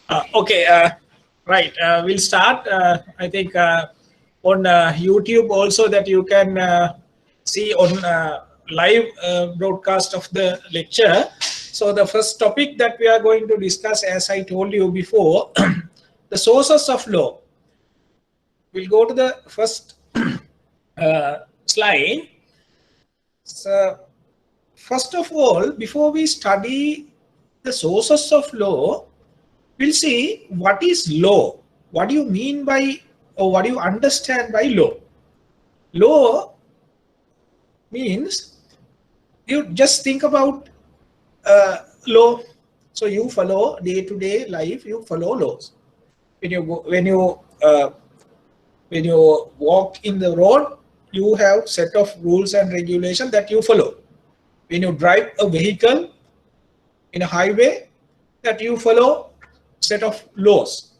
Okay, right. We'll start. I think on YouTube also that you can see on live broadcast of the lecture. So the first topic that we are going to discuss, as I told you before, the sources of law. We'll go to the first slide. So first of all, before we study the sources of law, we'll see what is law. What do you mean by, or what do you understand by law? Law means you just think about law. So you follow day-to-day life. You follow laws. When you go, when you walk in the road, you have set of rules and regulations that you follow. When you drive a vehicle in a highway, that you follow set of laws.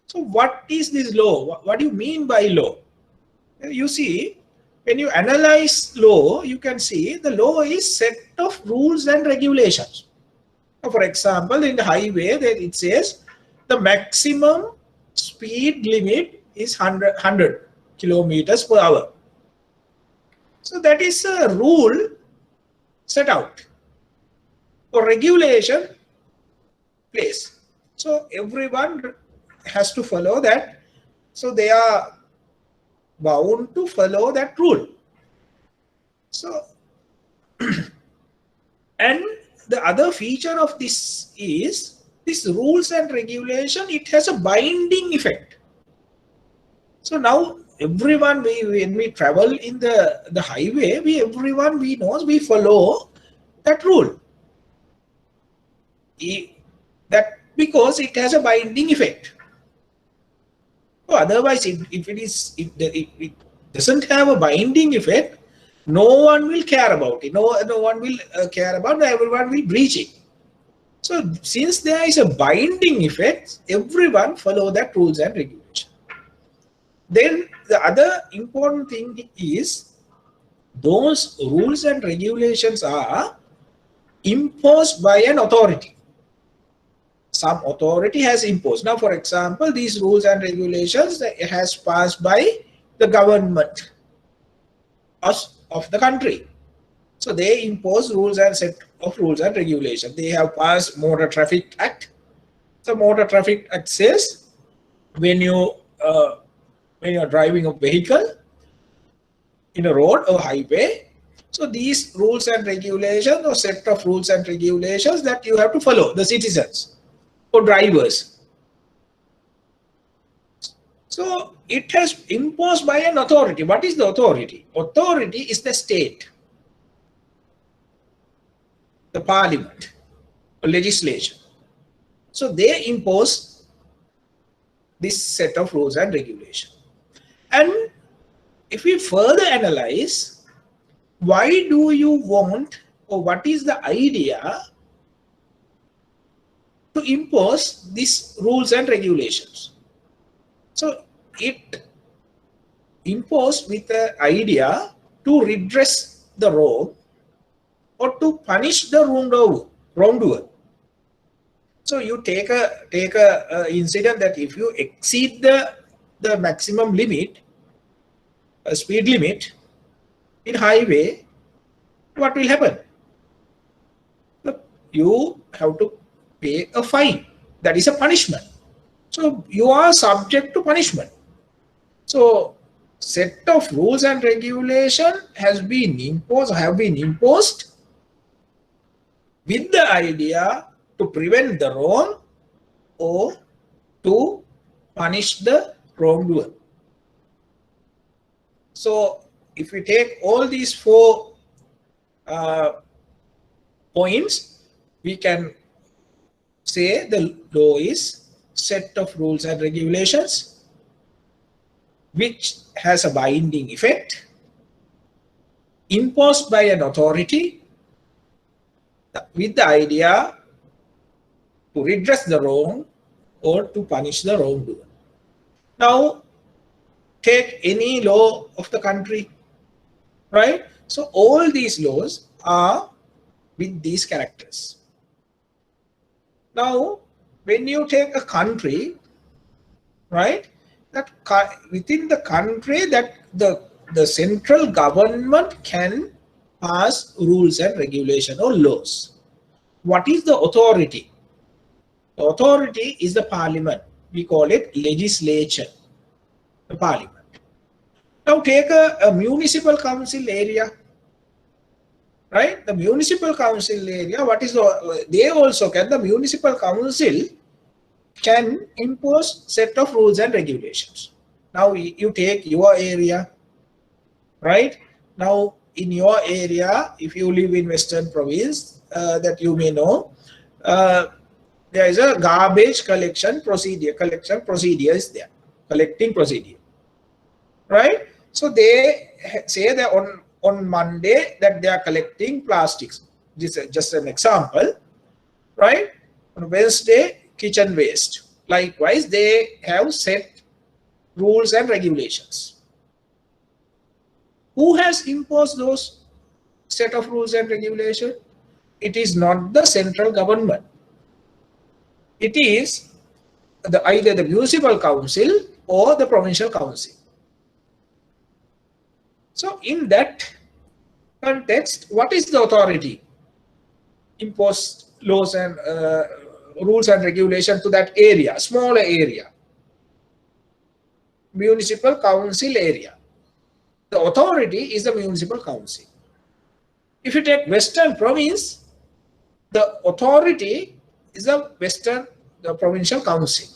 So what is this law? What do you mean by law? You see, when you analyze law, you can see the law is set of rules and regulations. For example, in the highway, it says the maximum speed limit is 100 kilometers per hour. So that is a rule set out or regulation place. So everyone has to follow that. So they are bound to follow that rule. So, and the other feature of this is this rules and regulation, it has a binding effect. So now everyone, when we travel in the highway, everyone we knows we follow that rule. That because it has a binding effect. So otherwise, if it doesn't have a binding effect, no one will care about it. No one will care about it. Everyone will breach it. So since there is a binding effect, everyone follow that rules and regulation. Then the other important thing is those rules and regulations are imposed by an authority. Some authority has imposed. Now, for example, these rules and regulations has passed by the government of the country. So they impose rules and set of rules and regulations. They have passed Motor Traffic Act. So Motor Traffic Act says when you are driving a vehicle in a road or highway, so these rules and regulations or set of rules and regulations that you have to follow, the citizens or drivers. So it has imposed by an authority. What is the authority? Authority is the state, the parliament, or legislation. So they impose this set of rules and regulations. And if we further analyze, why do you want, or what is the idea to impose these rules and regulations? So it imposed with the idea to redress the wrong or to punish the wrongdoer. So you take a incident that if you exceed the maximum limit, a speed limit in highway, what will happen? You have to pay a fine. That is a punishment. So you are subject to punishment. So set of rules and regulation have been imposed with the idea to prevent the wrong or to punish the wrongdoer. So if we take all these four points, we can say the law is set of rules and regulations which has a binding effect, imposed by an authority with the idea to redress the wrong or to punish the wrongdoer. Now, take any law of the country, right? So all these laws are with these characters. Now, when you take a country, right, that within the country that the central government can pass rules and regulation or laws. What is the authority? The authority is the parliament. We call it legislature, the parliament. Now take a municipal council area, right? The municipal council area, what is they also can, the municipal council can impose set of rules and regulations. Now you take your area, right? Now in your area, if you live in Western Province, that you may know, there is a garbage collection procedure. Collection procedure is there, collecting procedure, right? So they say that on Monday that they are collecting plastics. This is just an example, right? On Wednesday, kitchen waste. Likewise, they have set rules and regulations. Who has imposed those set of rules and regulations? It is not the central government. It is either the municipal council or the provincial council. So in that context, what is the authority? Impose laws and rules and regulation to that area, smaller area, municipal council area. The authority is the municipal council. If you take Western Province, the authority is the provincial council.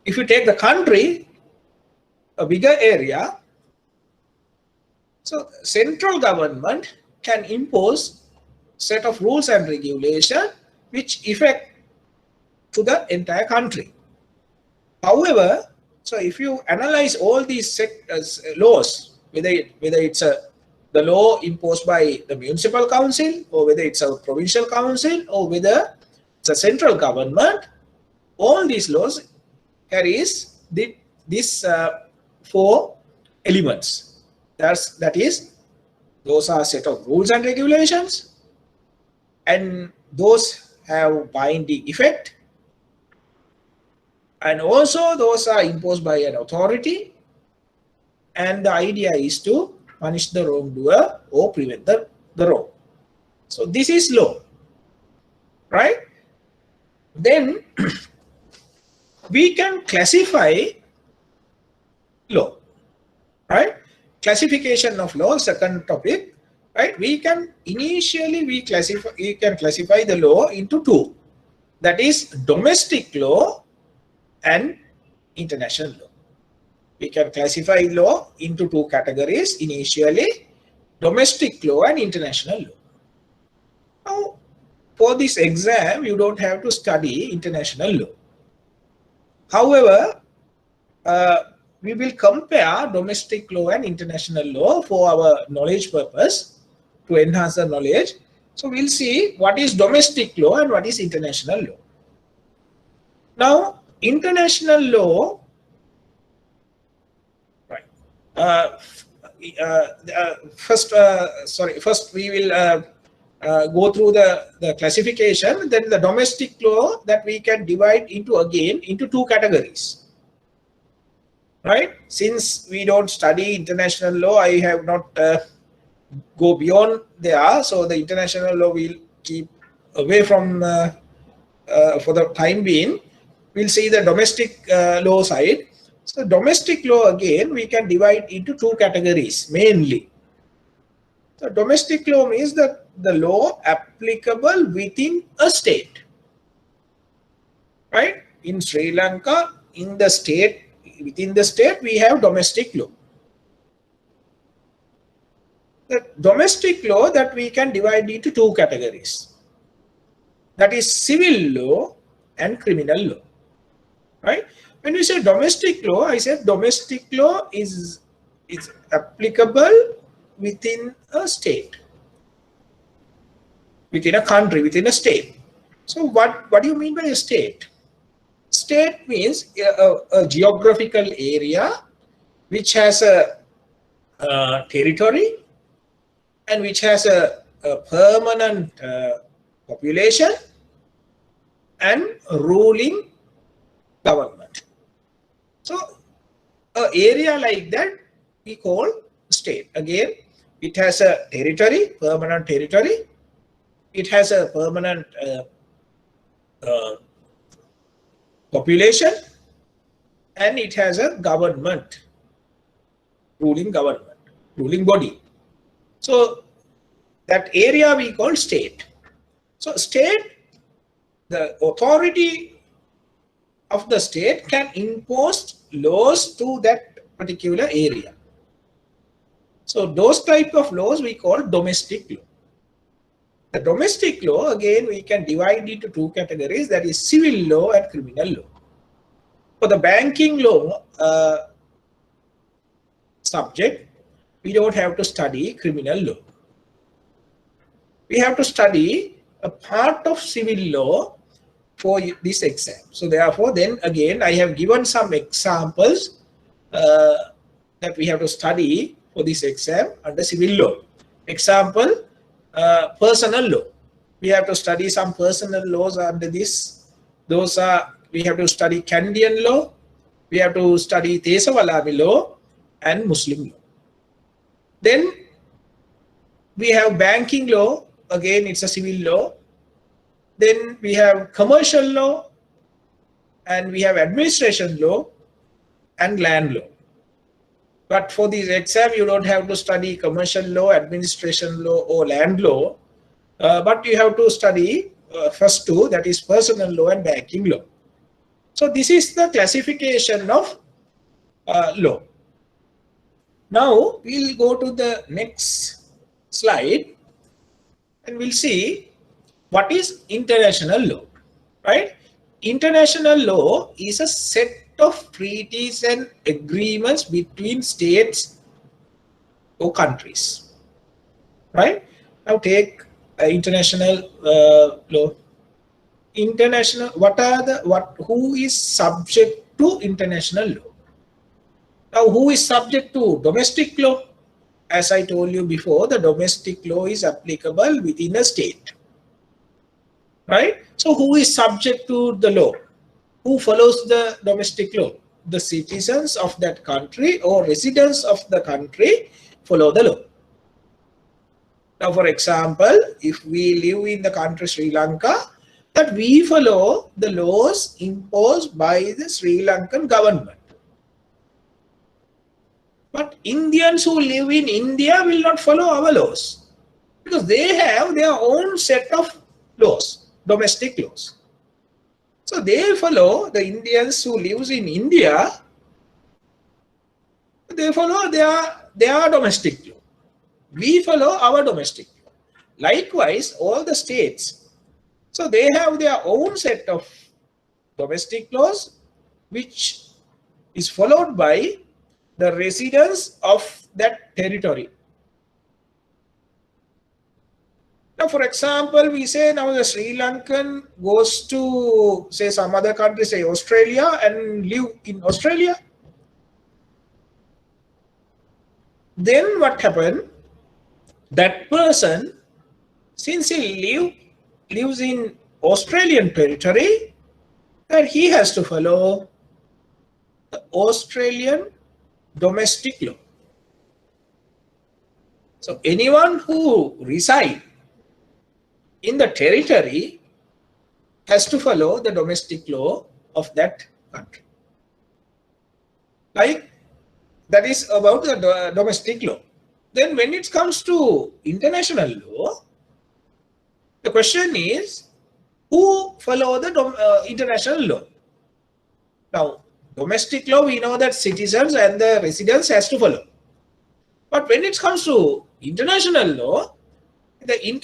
If you take the country, a bigger area, so central government can impose set of rules and regulation which affect to the entire country. However, so if you analyze all these laws, whether it's the law imposed by the municipal council, or whether it's a provincial council, or whether it's a central government, all these laws carries these 4 elements. That is, those are a set of rules and regulations, and those have binding effect, and also those are imposed by an authority, and the idea is to punish the wrongdoer or prevent the wrong. So this is law, right? Then we can classify law, right? Classification of law, second topic, right? We can classify the law into 2. That is domestic law and international law. We can classify law into 2 categories initially, domestic law and international law. Now, for this exam, you don't have to study international law. However, we will compare domestic law and international law for our knowledge purpose to enhance the knowledge. So we'll see what is domestic law and what is international law. Now, international law, right? First we will go through the classification. Then the domestic law that we can divide into 2 categories. Right? Since we don't study international law, I have not go beyond there. So the international law will keep away from for the time being. We'll see the domestic law side. So domestic law, again, we can divide into 2 categories mainly. So domestic law means that the law applicable within a state. Right? In Sri Lanka, in the state, within the state, we have domestic law. The domestic law that we can divide into 2 categories. That is civil law and criminal law. Right? When we say domestic law, I said domestic law is applicable within a state, within a country, within a state. So what do you mean by a state? State means a geographical area which has a territory and which has a permanent population and ruling government. So an area like that we call state. Again, it has a territory, permanent territory. It has a permanent population, and it has a government, ruling body. So that area we call state. So state, the authority of the state can impose laws to that particular area. So those type of laws we call domestic law. The domestic law, again, we can divide into two categories, that is civil law and criminal law. For the banking law subject, we don't have to study criminal law. We have to study a part of civil law for this exam. So therefore, then again, I have given some examples that we have to study for this exam under civil law. Example, personal law. We have to study some personal laws under this. Those are, we have to study Canadian law, we have to study Desawalami law and Muslim law. Then we have banking law, again it's a civil law. Then we have commercial law, and we have administration law and land law. But for this exam, you don't have to study commercial law, administration law, or land law. But you have to study first two, that is personal law and banking law. So this is the classification of law. Now we'll go to the next slide and we'll see what is international law, right? International law is a set of treaties and agreements between states or countries, right? Now take international law. International, who is subject to international law? Now, who is subject to domestic law? As I told you before, the domestic law is applicable within a state, right? So who is subject to the law? Who follows the domestic law? The citizens of that country or residents of the country follow the law. Now, for example, if we live in the country Sri Lanka, that we follow the laws imposed by the Sri Lankan government. But Indians who live in India will not follow our laws because they have their own set of laws, domestic laws. So they follow, the Indians who lives in India, they follow their domestic law. We follow our domestic law. Likewise, all the states, so they have their own set of domestic laws, which is followed by the residents of that territory. Now, for example, we say now the Sri Lankan goes to, say, some other country, say Australia, and live in Australia. Then what happened? That person, since he lives in Australian territory, that he has to follow the Australian domestic law. So anyone who resides in the territory has to follow the domestic law of that country. Like, that is about the domestic law. Then when it comes to international law, the question is, who follow the international law? Now, domestic law, we know that citizens and the residents has to follow. But when it comes to international law, in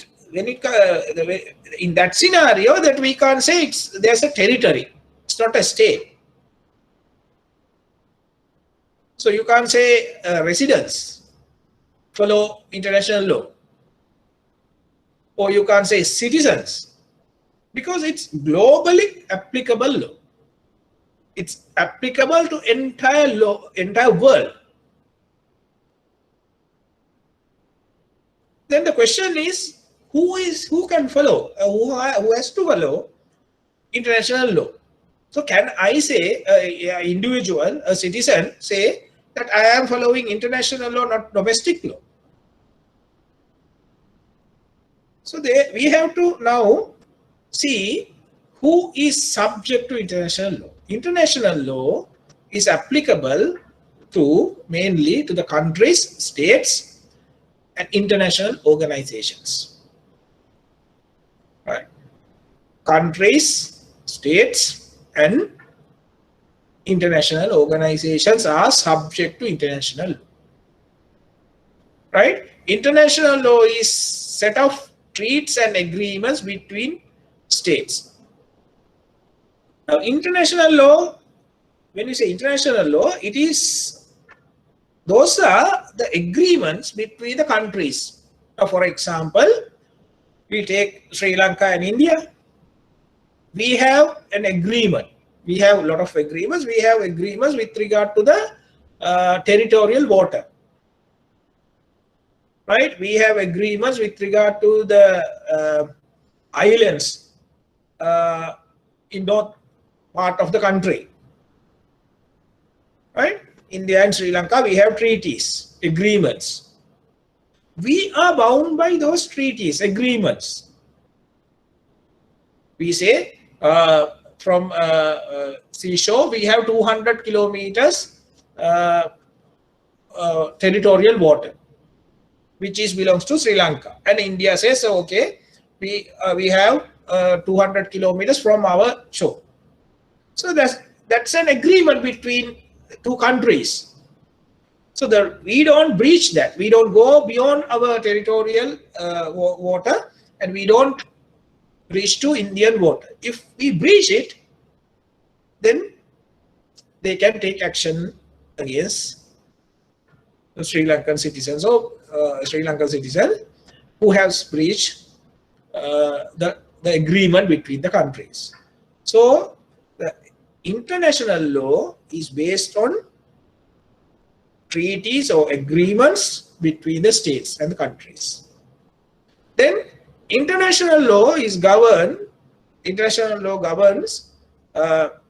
that scenario, that we can't say there's a territory. It's not a state. So you can't say residents follow international law. Or you can't say citizens, because it's globally applicable law. It's applicable to entire world. Then the question is, who can follow? Who has to follow international law. So can I say, an individual, a citizen, say that I am following international law, not domestic law? So we have to now see who is subject to international law. International law is applicable to mainly to the countries, states, and international organizations. Right? Countries, states, and international organizations are subject to international law. Right? International law is set of treaties and agreements between states. Now, international law, when you say international law, it is, those are the agreements between the countries. Now, for example, we take Sri Lanka and India. We have an agreement. We have a lot of agreements. We have agreements with regard to the territorial water. Right? We have agreements with regard to the islands in north part of the country. Right? India and Sri Lanka, we have treaties, agreements. We are bound by those treaties, agreements. We say from seashore, we have 200 kilometers territorial water, which belongs to Sri Lanka. And India says, okay, we have 200 kilometers from our shore. So that's an agreement between two countries. So we don't breach that. We don't go beyond our territorial water, and we don't reach to Indian water. If we breach it, then they can take action against the Sri Lankan citizens or Sri Lankan citizen who has breached the agreement between the countries. So the international law is based on treaties or agreements between the states and the countries. Then international law is governed. International law governs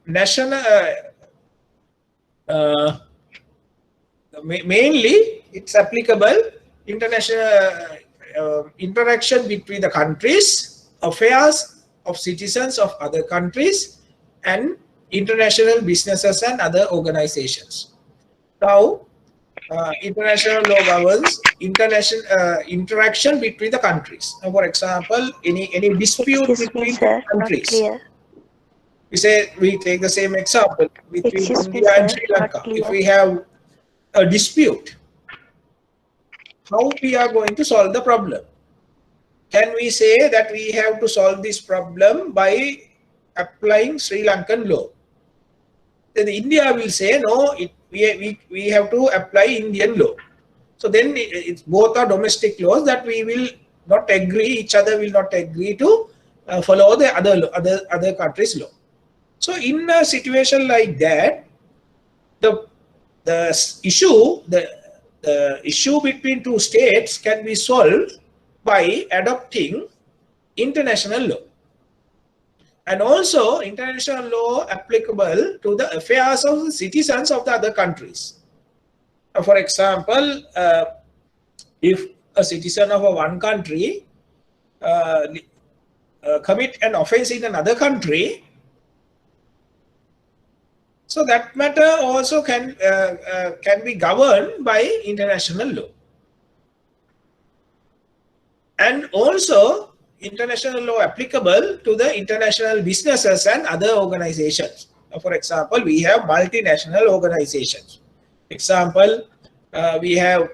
national. Mainly, it's applicable international interaction between the countries, affairs of citizens of other countries, and international businesses and other organizations. Now, international law governs international interaction between the countries. Now, for example, any dispute between countries. We take the same example between India and Sri Lanka. If we have a dispute, how we are going to solve the problem? Can we say that we have to solve this problem by applying Sri Lankan law? Then India will say, no, we have to apply Indian law. So then it's both are domestic laws that we will not agree, each other will not agree to follow the other country's law. So in a situation like that, the issue between two states can be solved by adopting international law. And also international law applicable to the affairs of the citizens of the other countries. For example, if a citizen of one country commit an offense in another country, so that matter also can be governed by international law. And also international law applicable to the international businesses and other organizations. For example, we have multinational organizations. Example, we have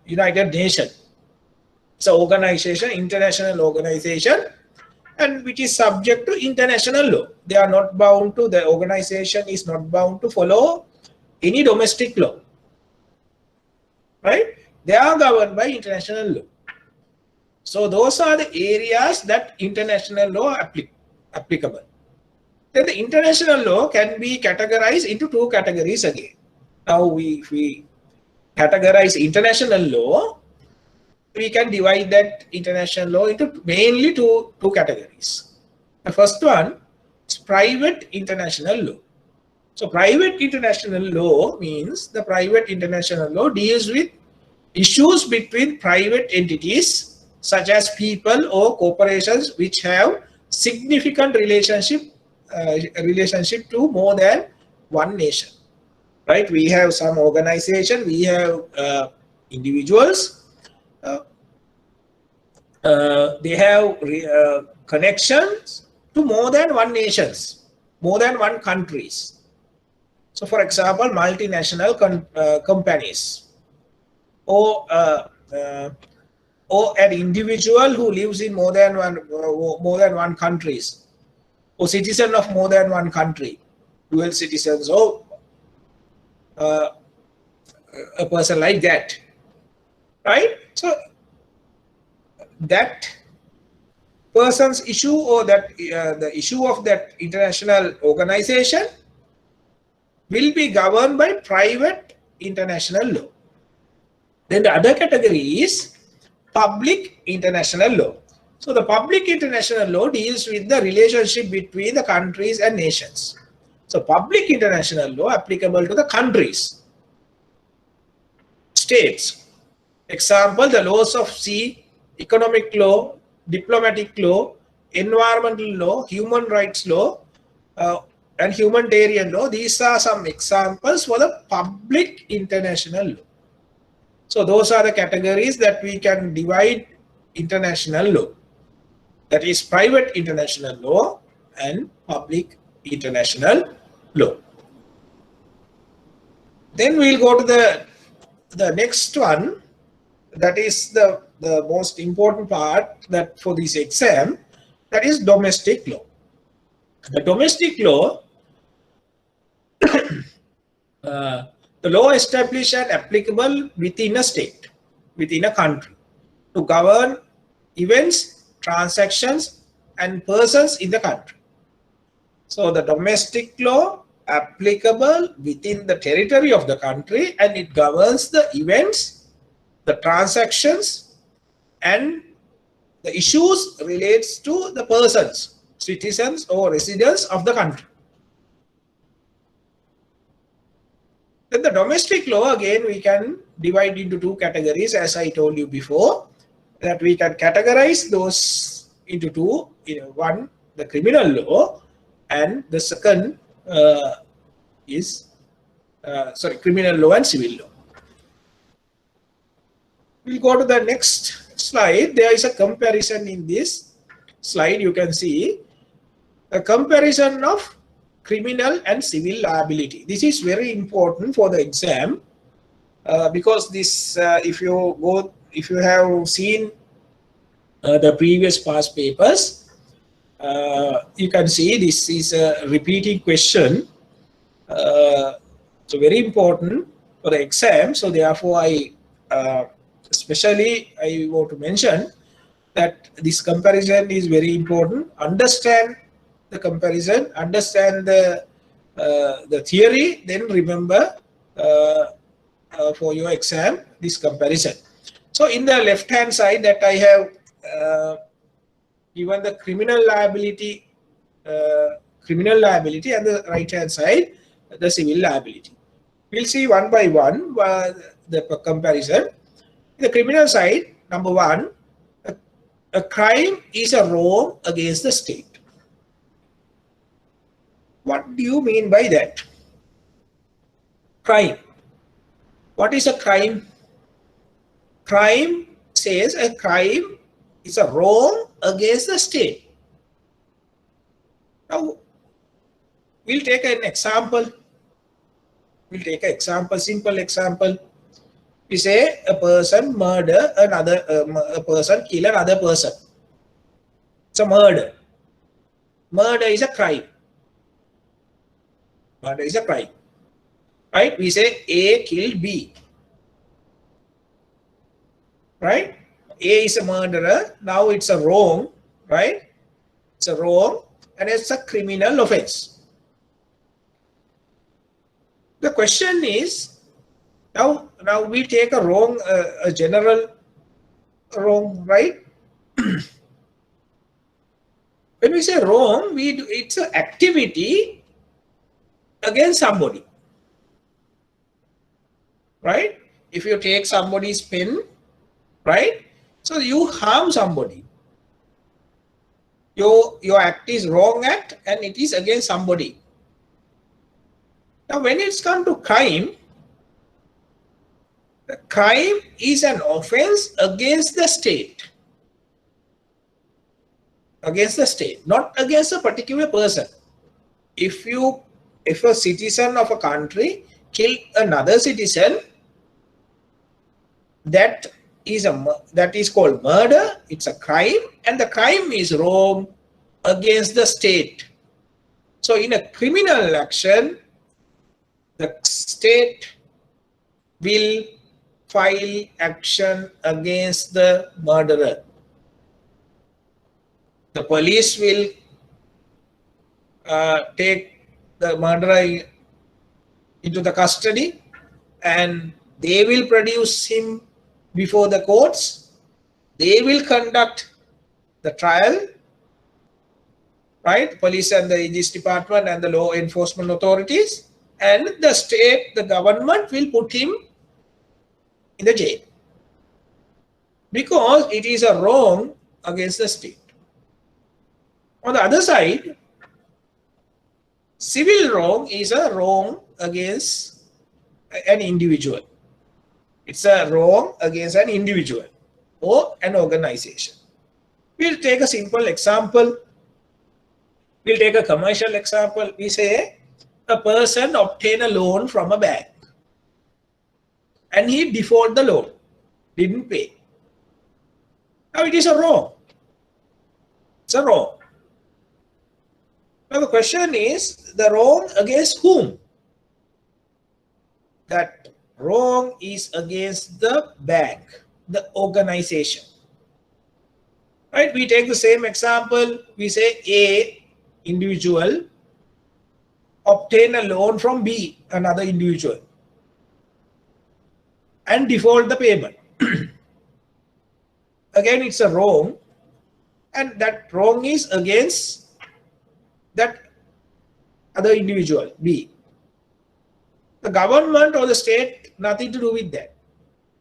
United Nations. It's an organization, international organization, and which is subject to international law. They are not bound to, the organization is not bound to follow any domestic law. Right? They are governed by international law. So those are the areas that international law applicable. Then the international law can be categorized into two categories again. Now, if we categorize international law, we can divide that international law into mainly two categories. The first one, It's private international law. So private international law means the private international law deals with issues between private entities such as people or corporations which have significant relationship to more than one nation. Right? We have some organization, we have individuals. They have connections to more than one nations, more than one countries. So, for example, multinational companies, or an individual who lives in more than one countries, or citizen of more than one country, dual citizens, or a person like that, right? So that person's issue, or that the issue of that international organization will be governed by private international law. Then the other category is public international law. So the public international law deals with the relationship between the countries and nations. So public international law applicable to the countries, states. Example, the laws of sea, economic law, diplomatic law, environmental law, human rights law, and humanitarian law. These are some examples for the public international law. So those are the categories that we can divide international law. That is private international law and public international law. Then we'll go to the next one. That is the most important part that for this exam, that is domestic law. The domestic law, the law established and applicable within a state, within a country, to govern events, transactions, and persons in the country. So the domestic law applicable within the territory of the country, and it governs the events, the transactions, and the issues relates to the persons, citizens or residents of the country. Then the domestic law, again, we can divide into two categories, as I told you before, that we can categorize those into two. One, the criminal law, and the second is criminal law and civil law. We'll go to the next slide. There is a comparison in this slide. You can see a comparison of criminal and civil liability. This is very important for the exam because this, if you have seen the previous past papers, you can see this is a repeating question. So very important for the exam. So therefore, especially I want to mention that this comparison is very important. Understand the comparison, understand the theory, then remember for your exam this comparison. So in the left hand side that I have given the criminal liability, and the right hand side the civil liability. We'll see one by one the comparison. The criminal side, number one, a crime is a wrong against the state. What do you mean by that? Crime. What is a crime? Crime says a crime is a wrong against the state. Now, we'll take an example. We'll take an example, simple example. We say a person murder another, a person kill another person. It's a murder. Murder is a crime. Murder is a crime. Right? We say A killed B. Right? A is a murderer. Now it's a wrong. Right? It's a wrong and it's a criminal offense. The question is, now we take a wrong, a general wrong, right? When we say wrong, it's an activity against somebody, right? If you take somebody's pen, right? So you harm somebody. Your act is wrong act and it is against somebody. Now, when it's come to crime, the crime is an offense against the state. Against the state, not against a particular person. If a citizen of a country kill another citizen, that is called murder. It's a crime, and the crime is wrong against the state. So in a criminal action, the state will file action against the murderer. The police will take the murderer into the custody and they will produce him before the courts. They will conduct the trial, right? Police and the Aegis department and the law enforcement authorities, and the state, the government will put him in the jail because it is a wrong against the state. On the other side, civil wrong is a wrong against an individual. It's a wrong against an individual or an organization. We'll take a simple example. We'll take a commercial example. We say a person obtained a loan from a bank and he defaulted the loan, didn't pay. Now it is a wrong. It's a wrong. Now the question is, the wrong against whom? That wrong is against the bank, the organization. Right? We take the same example. We say A individual obtain a loan from B, another individual, and default the payment. Again, it's a wrong, and that wrong is against that other individual, B. The government or the state, nothing to do with that,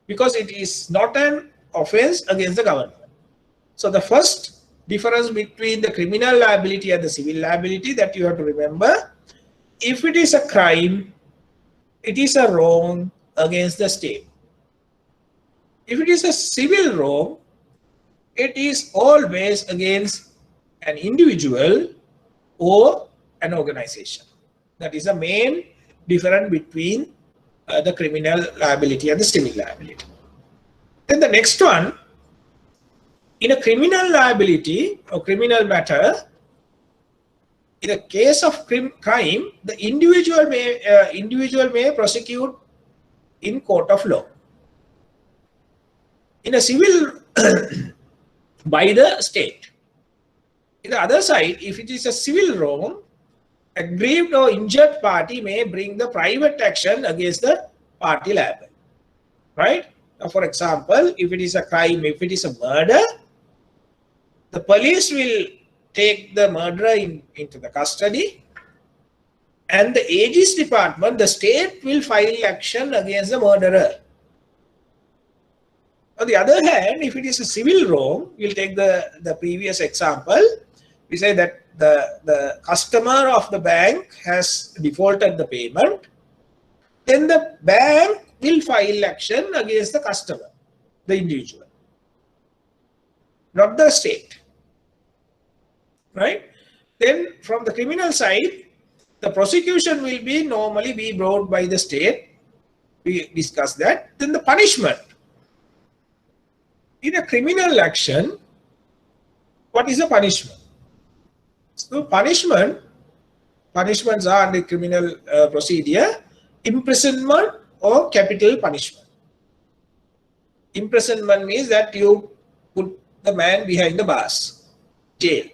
because it is not an offense against the government. So the first difference between the criminal liability and the civil liability that you have to remember, if it is a crime, it is a wrong against the state. If it is a civil wrong, it is always against an individual or an organization. That is the main difference between the criminal liability and the civil liability. Then the next one, in a criminal liability or criminal matter, in a case of crime, the individual may prosecute in court of law. In a civil, by the state. In the other side, if it is a civil wrong, aggrieved or injured party may bring the private action against the party liable. Right? Now, for example, if it is a crime, if it is a murder, the police will take the murderer into the custody, and the Aegis department, the state, will file action against the murderer. On the other hand, if it is a civil wrong, we'll take the previous example. We say that the customer of the bank has defaulted the payment. Then the bank will file action against the customer, the individual, not the state. Right? Then from the criminal side, the prosecution will normally be brought by the state. We discussed that. Then the punishment. In a criminal action, what is the punishment? So punishments are under criminal procedure, imprisonment or capital punishment. Imprisonment means that you put the man behind the bars, jail.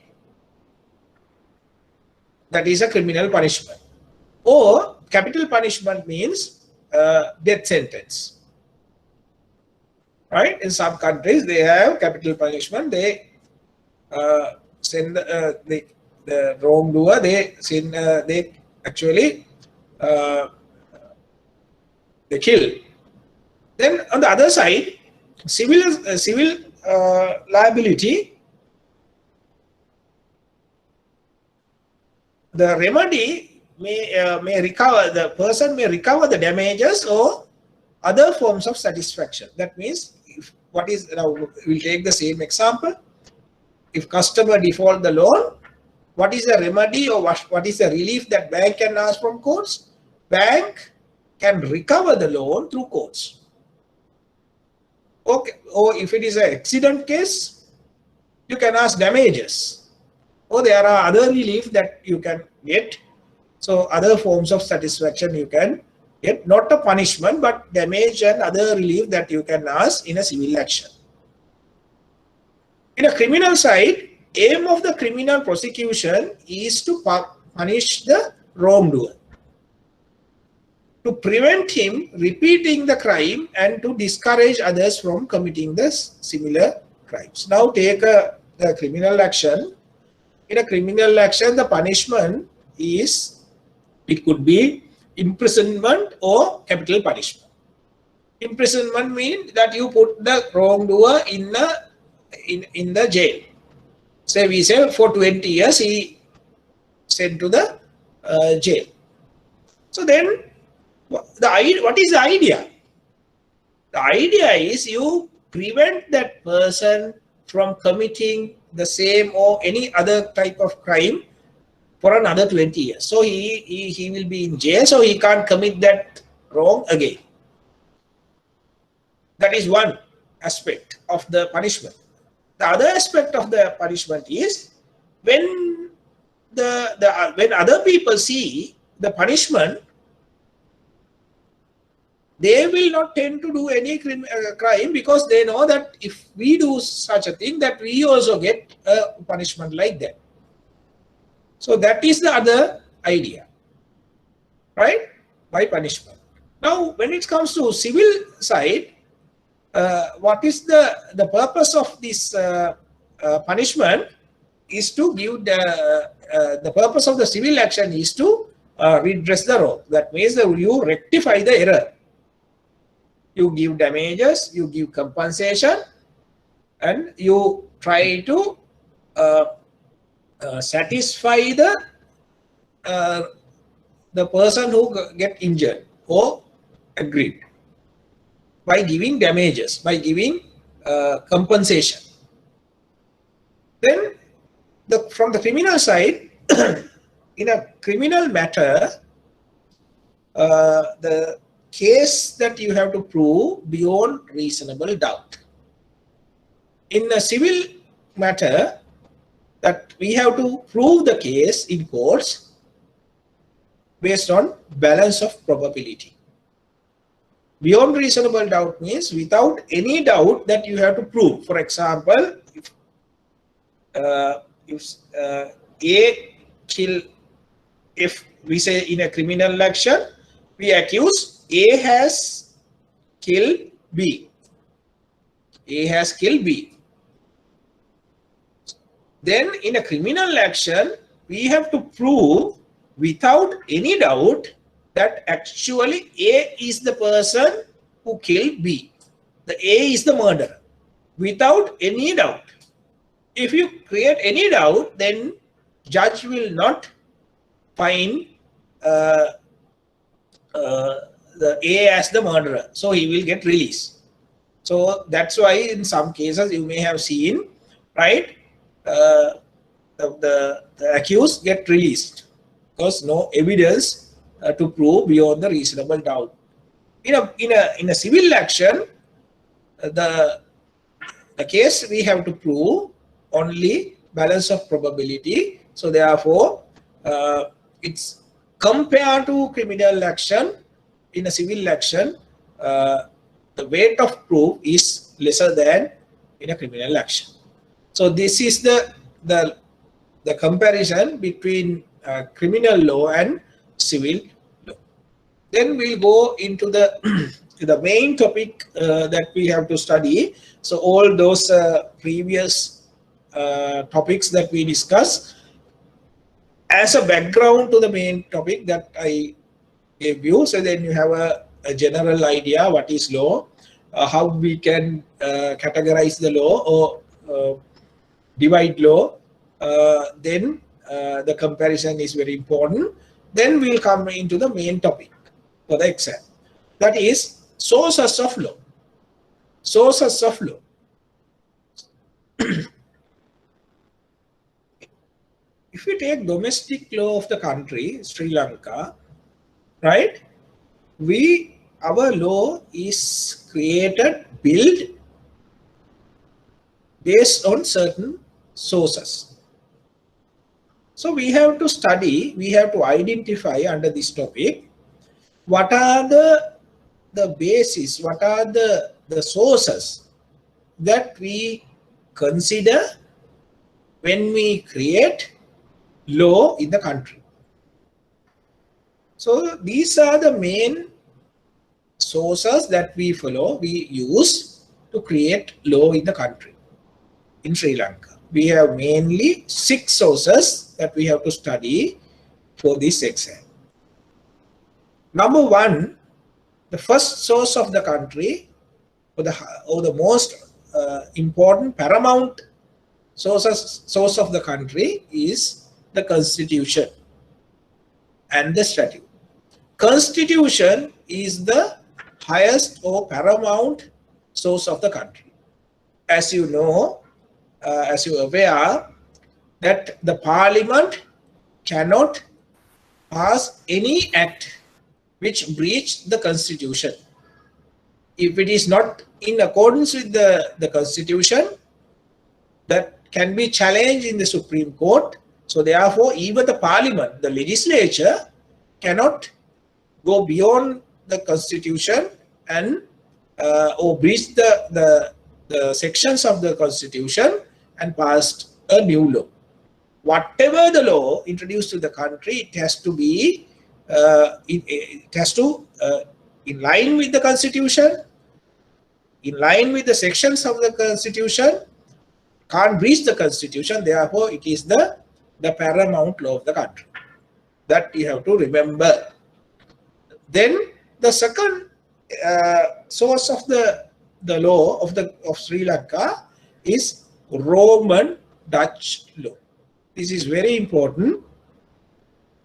That is a criminal punishment. Or capital punishment means death sentence. Right? In some countries, they have capital punishment. They send the wrongdoer, they send, they actually they kill. Then on the other side, civil liability, the remedy may recover, the person may recover the damages or other forms of satisfaction. That means, if what is, now we'll take the same example. If customer default the loan, what is the remedy or what is the relief that bank can ask from courts? Bank can recover the loan through courts. Okay, or if it is an accident case, you can ask damages. Or there are other relief that you can get. So other forms of satisfaction you can get, not a punishment, but damage and other relief that you can ask in a civil action. In a criminal side, aim of the criminal prosecution is to punish the wrongdoer, to prevent him repeating the crime and to discourage others from committing the similar crimes. Now take a criminal action. In a criminal action, the punishment is, it could be imprisonment or capital punishment. Imprisonment means that you put the wrongdoer in the jail. Say we say for 20 years he sent to the jail. So then what is the idea? The idea is you prevent that person from committing the same or any other type of crime for another 20 years. So he will be in jail, so he can't commit that wrong again. That is one aspect of the punishment. The other aspect of the punishment is when when other people see the punishment, they will not tend to do any crime, because they know that if we do such a thing, that we also get a punishment like that. So that is the other idea, right? By punishment. Now, when it comes to civil side, what is the purpose of this punishment is to give the purpose of the civil action is to redress the wrong. That means that you rectify the error. You give damages, you give compensation, and you try to satisfy the person who get injured or aggrieved by giving damages, by giving compensation. Then from the criminal side, in a criminal matter, the case that you have to prove beyond reasonable doubt. In a civil matter, that we have to prove the case in courts based on balance of probability. Beyond reasonable doubt means without any doubt that you have to prove. For example, if A kill, if we say in a criminal action, we accuse A has killed B. A has killed B. Then in a criminal action, we have to prove without any doubt that actually A is the person who killed B. The A is the murderer. Without any doubt. If you create any doubt, then judge will not find the A as the murderer. So he will get released. So that's why in some cases you may have seen, right, the accused get released because no evidence to prove beyond the reasonable doubt. In a civil action, the case we have to prove only balance of probability. So therefore, it's compared to criminal action. In a civil action, the weight of proof is lesser than in a criminal action. So this is the comparison between criminal law and civil law. Then we'll go into the main topic that we have to study. So all those previous topics that we discuss as a background to the main topic that I gave you. So then you have a general idea what is law, how we can categorize the law or divide law. Then the comparison is very important. Then we'll come into the main topic for the exam. That is sources of law. Sources of law. If you take domestic law of the country, Sri Lanka, right? Our law is created, built based on certain sources. So we have to study, we have to identify under this topic, what are the basis, what are the sources that we consider when we create law in the country. So these are the main sources that we follow, we use to create law in the country, in Sri Lanka. We have mainly 6 sources that we have to study for this exam. Number 1, the first source of the country, or the most important paramount source of the country is the Constitution and the statute. Constitution is the highest or paramount source of the country. As you know, as you are aware, that the parliament cannot pass any act which breach the constitution. If it is not in accordance with the constitution, that can be challenged in the Supreme Court. So therefore, even the parliament, the legislature, cannot go beyond the constitution and or breach the sections of the constitution and passed a new law. Whatever the law introduced to the country, it has to be in line with the constitution, in line with the sections of the constitution, can't breach the constitution. Therefore, it is the paramount law of the country. That you have to remember. Then the second source of the law of Sri Lanka is Roman Dutch law. This is very important.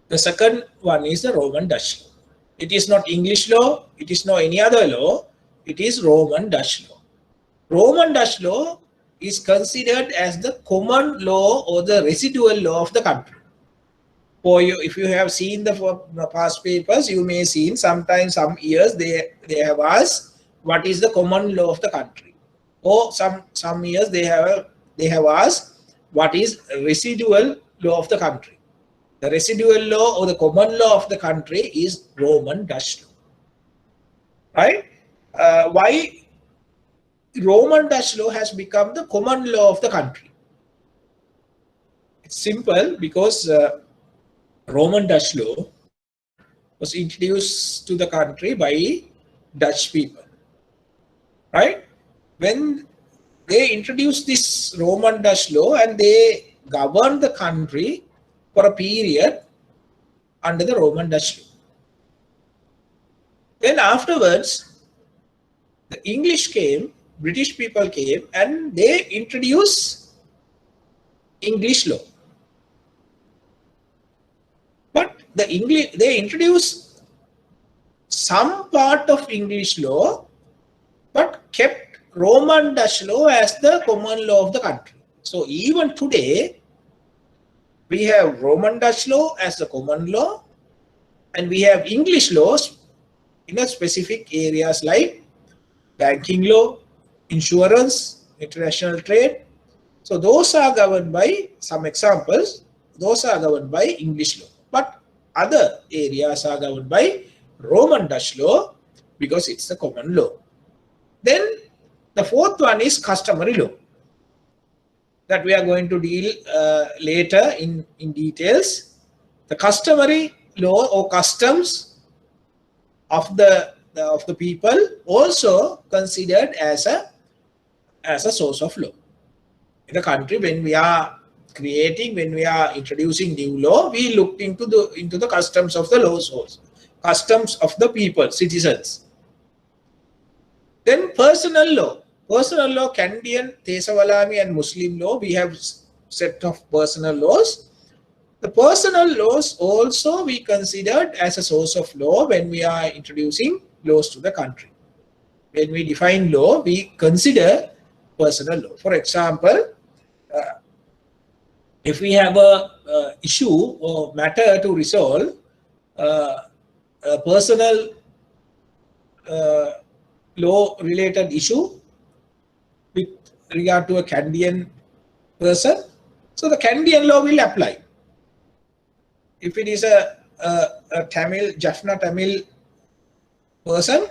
The second one is the Roman Dutch law. It is not English law, it is not any other law, it is Roman Dutch law. Roman Dutch law is considered as the common law or the residual law of the country. For you, if you have seen the past papers, you may see sometimes some years they have asked what is the common law of the country, or some years they have asked what is residual law of the country. The residual law or the common law of the country is Roman Dutch law. Right? Why Roman Dutch law has become the common law of the country? It's simple, because Roman Dutch law was introduced to the country by Dutch people. Right? When they introduced this Roman Dutch law and they governed the country for a period under the Roman Dutch law. Then afterwards, the English came, British people came, and they introduced English law. But they introduced some part of English law, but kept Roman Dutch law as the common law of the country. So even today, we have Roman Dutch law as the common law, and we have English laws in a specific areas like banking law, insurance, international trade. So those are governed by, some examples, those are governed by English law. But other areas are governed by Roman Dutch law because it's the common law. Then the fourth one is customary law, that we are going to deal later in details. The customary law or customs of the people also considered as a source of law. in the country, when we are creating, when we are introducing new law, we looked into the customs of the laws also, customs of the people, citizens. Then personal law, Canadian, Tesavalami and Muslim law, we have set of personal laws. The personal laws also we considered as a source of law when we are introducing laws to the country. When we define law, we consider personal law. For example, if we have a issue or matter to resolve, a personal law related issue with regard to a Canadian person, so the Canadian law will apply. If it is a Tamil, Jaffna Tamil person,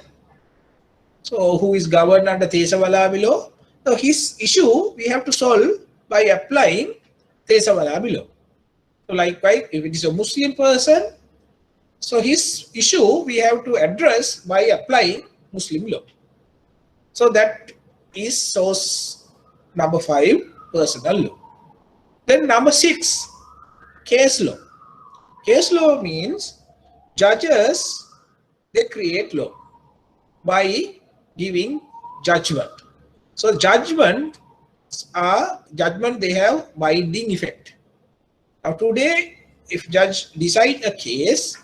so who is governed under Tesavalabi law, so his issue we have to solve by applying Tesavalabi law. So likewise, if it is a Muslim person, so his issue we have to address by applying Muslim law. So that is source number 5, personal law. Then number 6, case law. Case law means judges, they create law by giving judgment. So judgment, they have binding effect. Now today, if judge decide a case,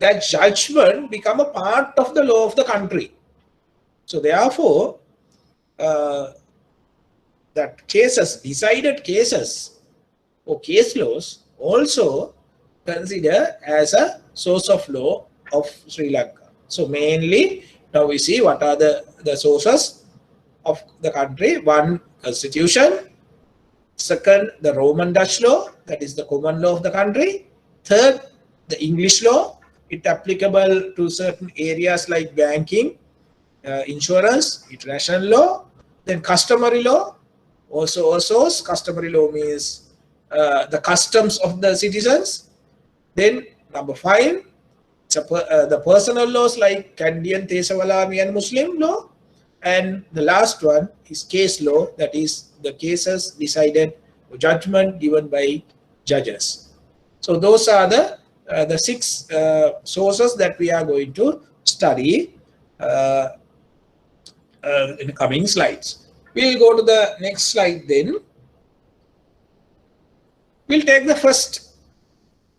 that judgment become a part of the law of the country. So therefore, that decided cases or case laws also consider as a source of law of Sri Lanka. So mainly, now we see what are the sources of the country. 1, constitution. 2nd, the Roman Dutch law, that is the common law of the country. 3rd, the English law, it applicable to certain areas like banking, insurance, international law. Then customary law, also a source. Customary law means the customs of the citizens. Then number 5, the personal laws like Canadian, Tesavalami and Muslim law. And the last one is case law, that is the cases decided or judgment given by judges. So those are the 6 sources that we are going to study in the coming slides. We'll go to the next slide then. We'll take the first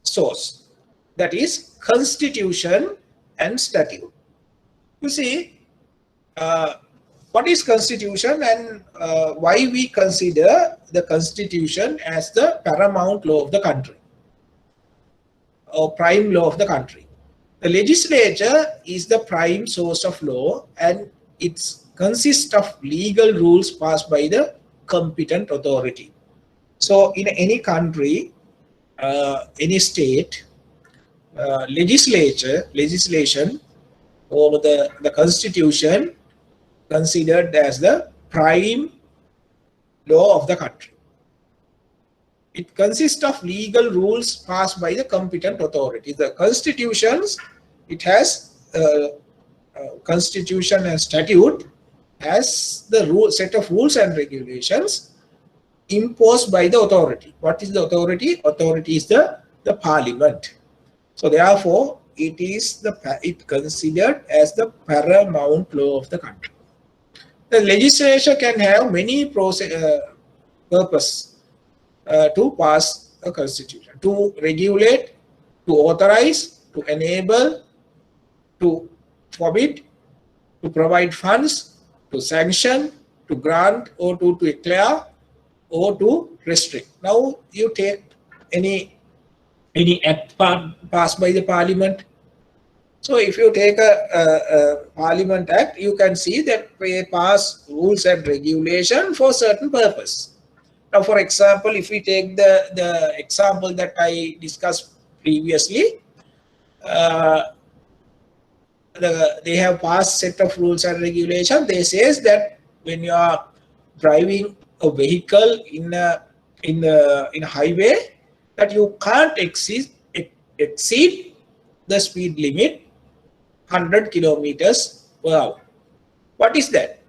source, that is constitution and statute. You see, what is constitution and why we consider the constitution as the paramount law of the country or prime law of the country. The legislature is the prime source of law, and it consists of legal rules passed by the competent authority. So in any country, any state, legislation or the constitution considered as the prime law of the country. It consists of legal rules passed by the competent authority. The constitutions, it has constitution and statute has the set of rules and regulations imposed by the authority. What is the authority? Authority is the parliament. So therefore, it considered as the paramount law of the country. The legislature can have many purpose to pass a constitution: to regulate, to authorize, to enable, to forbid, to provide funds, to sanction, to grant, or to declare, or to restrict. Now you take any act passed by the parliament. So if you take a parliament act, you can see that they pass rules and regulation for certain purpose. Now, for example, if we take the example that I discussed previously, they have passed set of rules and regulations. They says that when you are driving a vehicle in a highway, that you can't exceed the speed limit 100 kilometers per hour. What is that?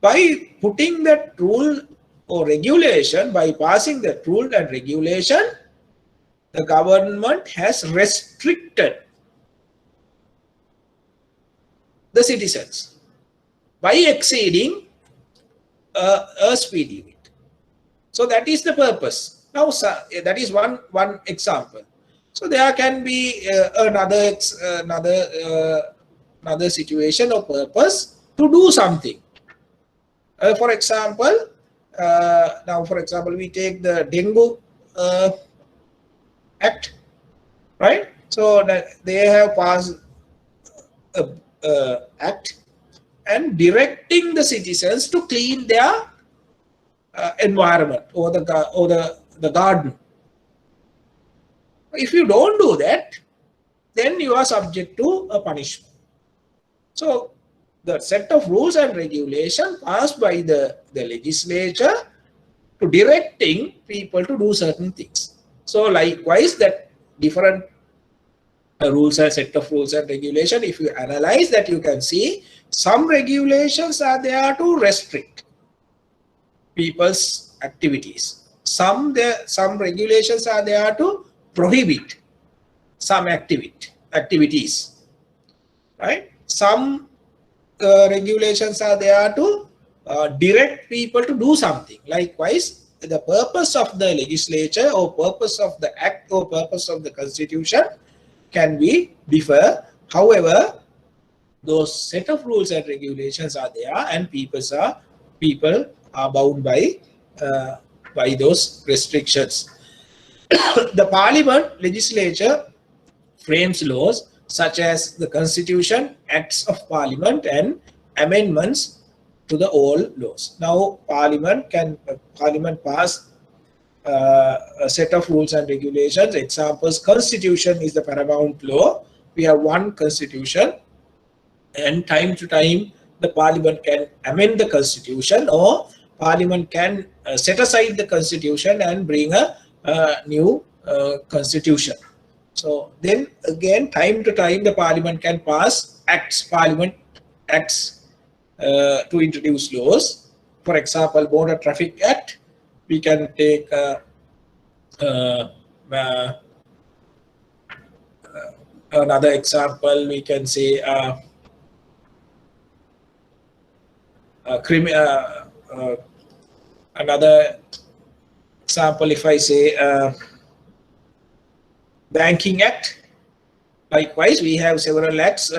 By putting that rule or regulation, by passing that rule and regulation, the government has restricted the citizens by exceeding a speed limit. So that is the purpose. Now, that is one example. So there can be another situation or purpose to do something. For example, we take the Dengue Act, right? So that they have passed a act and directing the citizens to clean their environment or the garden. If you don't do that, then you are subject to a punishment. So the set of rules and regulation passed by the legislature to directing people to do certain things. So likewise, that different rules and set of rules and regulation, if you analyze that, you can see some regulations are there to restrict people's activities. Some regulations are there to prohibit some activities, right? Some regulations are there to direct people to do something. Likewise, the purpose of the legislature or purpose of the act or purpose of the constitution can be differ. However, those set of rules and regulations are there, and people are bound by those restrictions. The parliament, legislature, frames laws such as the constitution, acts of parliament, and amendments to the all laws. Now, parliament pass a set of rules and regulations. Examples: constitution is the paramount law. We have one constitution, and time to time the parliament can amend the constitution, or parliament can set aside the constitution and bring a new constitution. So then again, time to time the parliament can pass parliament acts to introduce laws. For example, Motor Traffic Act. We can take another example. We can say another example, if I say Banking Act. Likewise, we have several acts.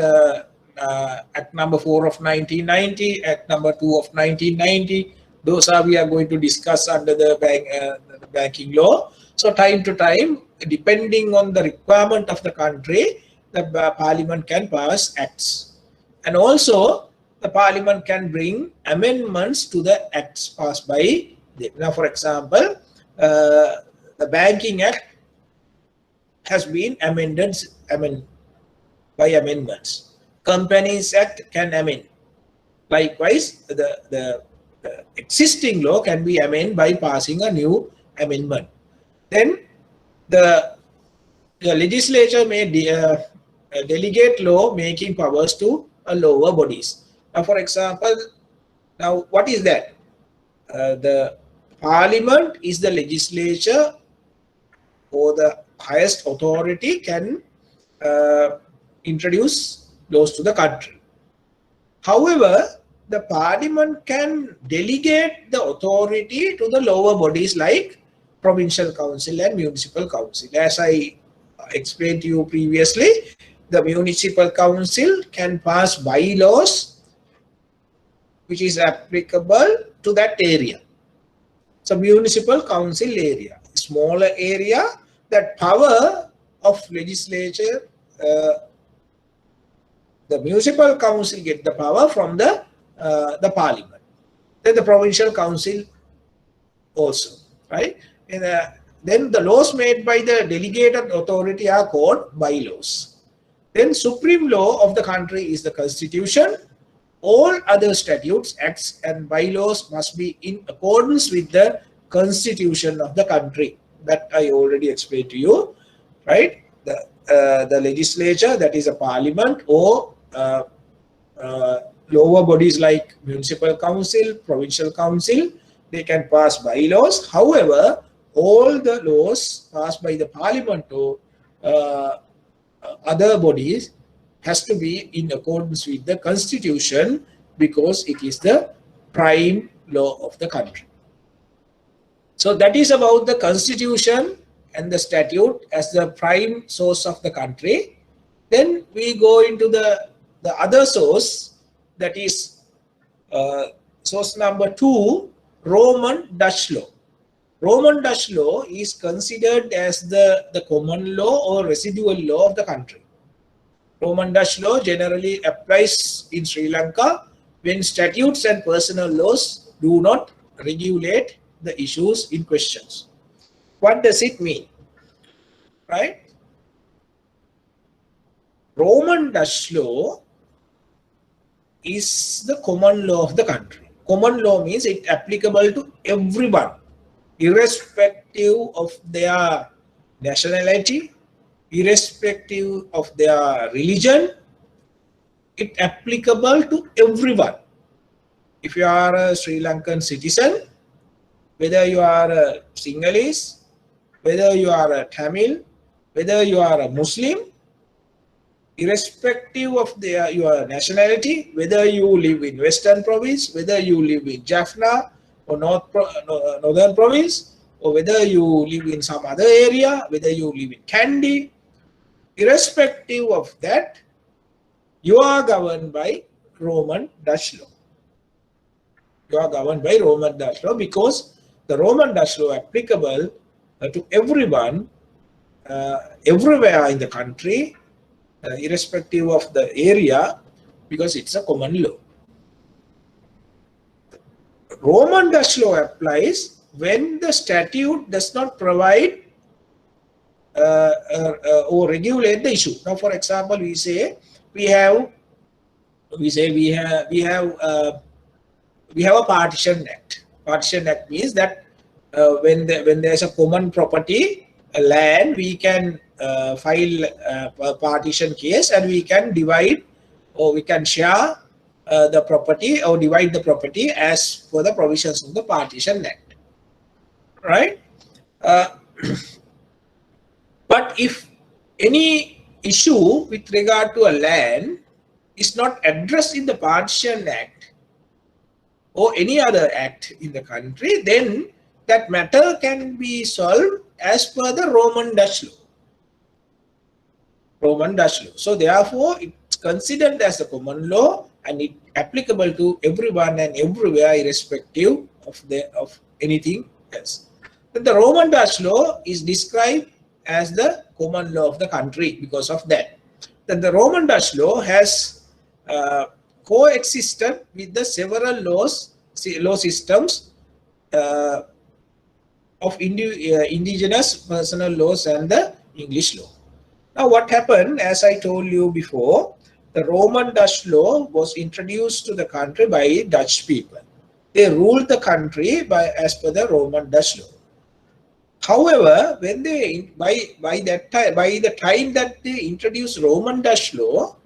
Act number 4 of 1990, Act number 2 of 1990. Those are we are going to discuss under the banking law. So time to time, depending on the requirement of the country, the parliament can pass acts. And also, the parliament can bring amendments to the acts passed by them. Now, for example, the Banking Act has been amended by amendments. Companies Act can amend. Likewise, the existing law can be amended by passing a new amendment. Then the legislature may delegate law making powers to lower bodies. Now, for example, now what is that? The parliament is the legislature or the highest authority can introduce laws to the country. However, the parliament can delegate the authority to the lower bodies like provincial council and municipal council. As I explained to you previously, the municipal council can pass bylaws which is applicable to that area. So municipal council area, smaller area, that power of legislature, the municipal council get the power from the parliament. Then the provincial council also, right? And then the laws made by the delegated authority are called bylaws. Then supreme law of the country is the constitution. All other statutes, acts, and bylaws must be in accordance with the constitution of the country. That I already explained to you, right? The legislature, that is a parliament, or lower bodies like municipal council, provincial council, they can pass bylaws. However, all the laws passed by the parliament or other bodies has to be in accordance with the constitution, because it is the prime law of the country. So that is about the constitution and the statute as the prime source of the country. Then we go into the other source, that is source number 2, Roman Dutch law. Roman Dutch law is considered as the common law or residual law of the country. Roman Dutch law generally applies in Sri Lanka when statutes and personal laws do not regulate the issues in questions. What does it mean? Right? Roman Dutch law is the common law of the country. Common law means it's applicable to everyone, irrespective of their nationality, irrespective of their religion. It's applicable to everyone. If you are a Sri Lankan citizen, whether you are a Sinhalese, whether you are a Tamil, whether you are a Muslim, irrespective of your nationality, whether you live in Western Province, whether you live in Jaffna or Northern Province, or whether you live in some other area, whether you live in Kandy, irrespective of that, you are governed by Roman Dutch law. You are governed by Roman Dutch law, because the Roman Dutch law applicable to everyone, everywhere in the country, irrespective of the area, because it's a common law. Roman Dutch law applies when the statute does not provide or regulate the issue. Now, for example, we have a partition act. Partition act means that when there is a common property, a land, we can file a partition case, and we can divide or we can share the property or divide the property as per the provisions of the Partition Act. Right? But if any issue with regard to a land is not addressed in the Partition Act or any other act in the country, then that matter can be solved as per the Roman Dutch law. Roman Dutch law. So therefore, it's considered as a common law, and it applicable to everyone and everywhere, irrespective of anything else. But the Roman Dutch law is described as the common law of the country because of that. Then the Roman Dutch law has coexisted with the several law systems of indigenous personal laws and the English law. Now, what happened, as I told you before, the Roman Dutch law was introduced to the country by Dutch people. They ruled the country as per the Roman Dutch law. However, when by the time that they introduced Roman Dutch law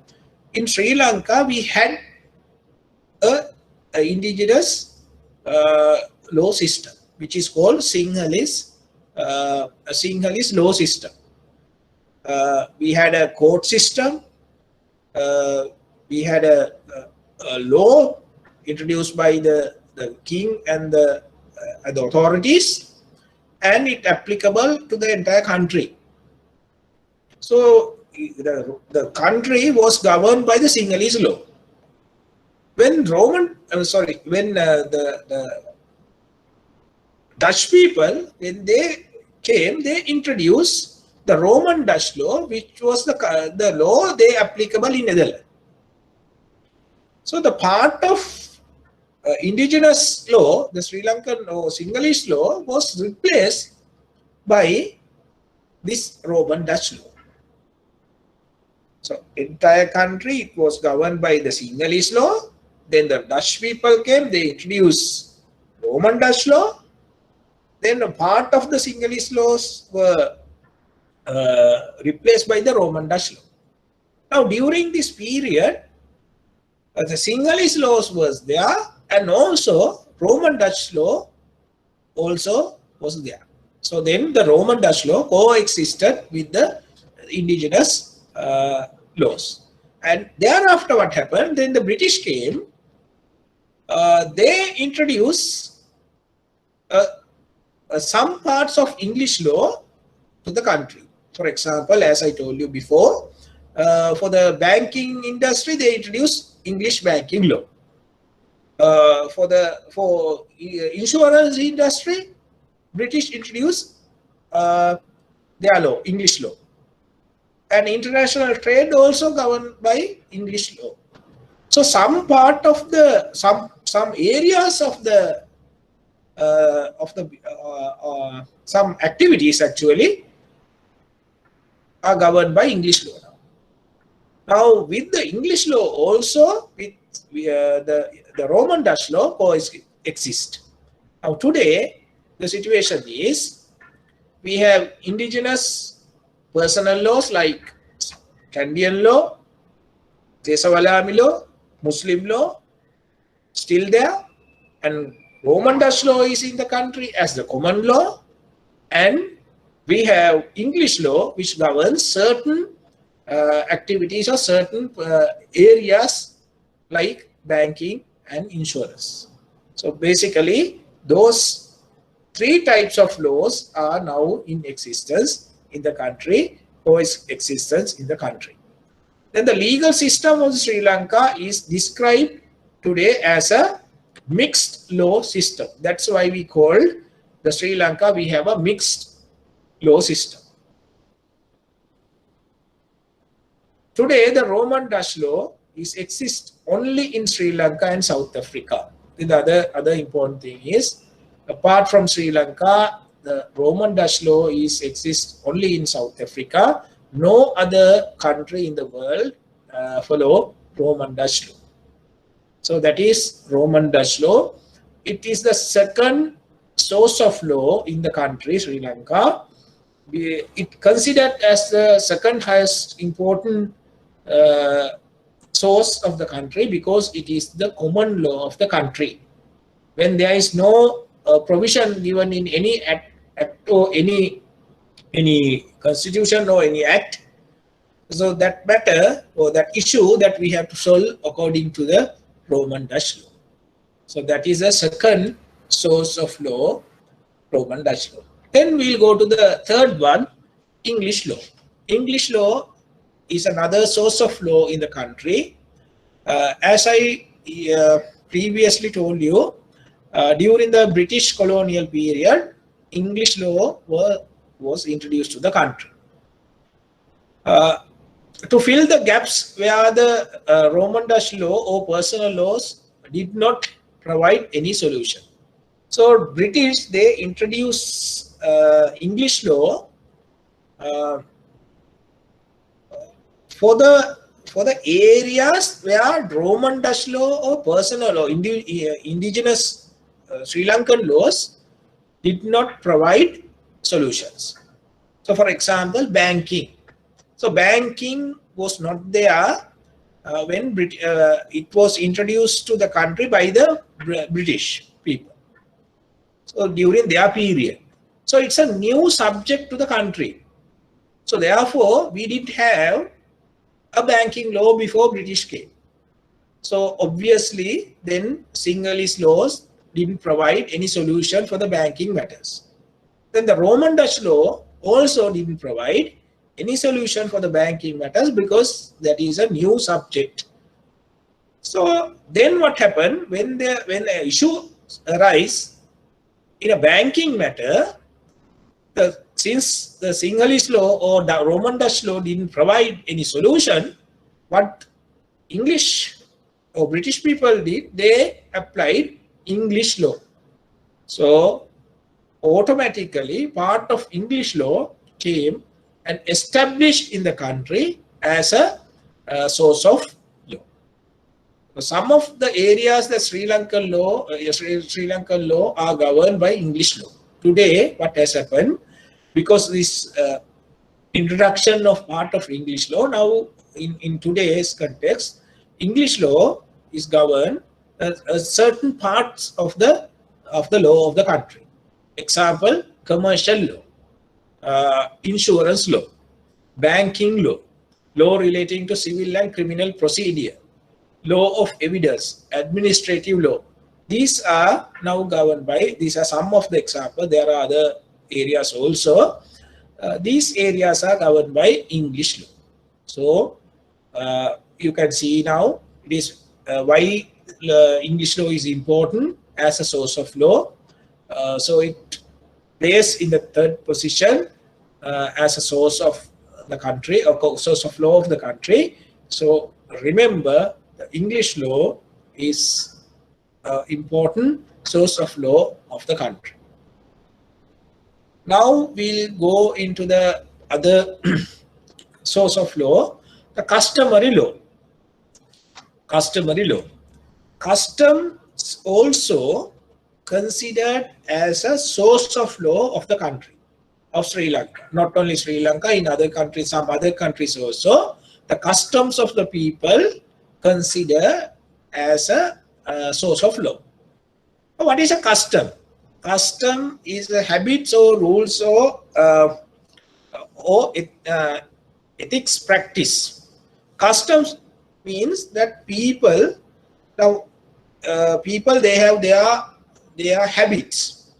in Sri Lanka, we had a indigenous law system, which is called Sinhalese law system. We had a court system. We had a law introduced by the king and the authorities, and it applicable to the entire country. So the country was governed by the Sinhalese law. When the Dutch people, when they came, they introduced the Roman Dutch law, which was the law they applicable in Netherlands. So the part of indigenous law, the Sri Lankan or Sinhalese law, was replaced by this Roman Dutch law. So entire country, it was governed by the Sinhalese law. Then the Dutch people came, they introduced Roman Dutch law. Then a part of the Sinhalese laws were replaced by the Roman Dutch law. Now, during this period, the Sinhalese laws was there, and also Roman Dutch law also was there. So then the Roman Dutch law coexisted with the indigenous laws. And thereafter what happened, then the British came, they introduced some parts of English law to the country. For example, as I told you before, for the banking industry, they introduced English banking law. For insurance industry, British introduced their law, English law. And international trade also governed by English law. So some part of the some areas of the some activities actually are governed by English law now. Now with the English law also, with the Roman Dutch law coexist. Now today the situation is we have indigenous personal laws like Canadian law, Desavalami law, Muslim law still there, and Roman Dutch law is in the country as the common law, and we have English law which governs certain activities or certain areas like banking and insurance. So basically those three types of laws are now in existence in the country, coexistence in the country. Then the legal system of Sri Lanka is described today as a mixed law system. That's why we call the Sri Lanka, we have a mixed law system. Today, the Roman Dutch law exists only in Sri Lanka and South Africa. The other important thing is, apart from Sri Lanka, the Roman Dutch law exists only in South Africa. No other country in the world follow Roman Dutch law. So that is Roman Dutch law. It is the second source of law in the country, Sri Lanka. It considered as the second highest important source of the country because it is the common law of the country. When there is no provision given in any act or any constitution or any act, so that matter or that issue that we have to solve according to the Roman Dutch law. So that is a second source of law, Roman Dutch law. Then we'll go to the third one, English law. English law is another source of law in the country. As I previously told you, during the British colonial period, English law was introduced to the country. To fill the gaps where the Roman Dutch law or personal laws did not provide any solution. So British, they introduced English law for the areas where Roman Dutch law or personal law, indigenous Sri Lankan laws did not provide solutions. So for example, banking. So banking was not there when it was introduced to the country by the British people. So during their period. So it's a new subject to the country. So therefore, we didn't have a banking law before British came. So obviously, then Sinhalese laws didn't provide any solution for the banking matters. Then the Roman Dutch law also didn't provide any solution for the banking matters because that is a new subject. So then what happened when an issue arise in a banking matter, since the Sinhalese law or the Roman Dutch law didn't provide any solution, what English or British people did, they applied English law. So automatically part of English law came and established in the country as a source of law. So some of the areas that Sri Lankan law are governed by English law. Today, what has happened, because this introduction of part of English law, now in today's context, English law is governed certain parts of the law of the country. Example, commercial law, insurance law, banking law, law relating to civil and criminal procedure, law of evidence, administrative law. These are now governed by, these are some of the examples. There are other areas also. These areas are governed by English law. So you can see now it is why English law is important as a source of law. So it plays in the third position as a source of the country, or source of law of the country. So remember, the English law is important source of law of the country. Now we'll go into the other source of law, the customary law. Customary law. Customs also considered as a source of law of the country, of Sri Lanka. Not only Sri Lanka, in other countries, some other countries also, the customs of the people consider as a source of law. What is a custom? Custom is a habits or rules or ethics practice. Customs means that people, now people, they have their habits.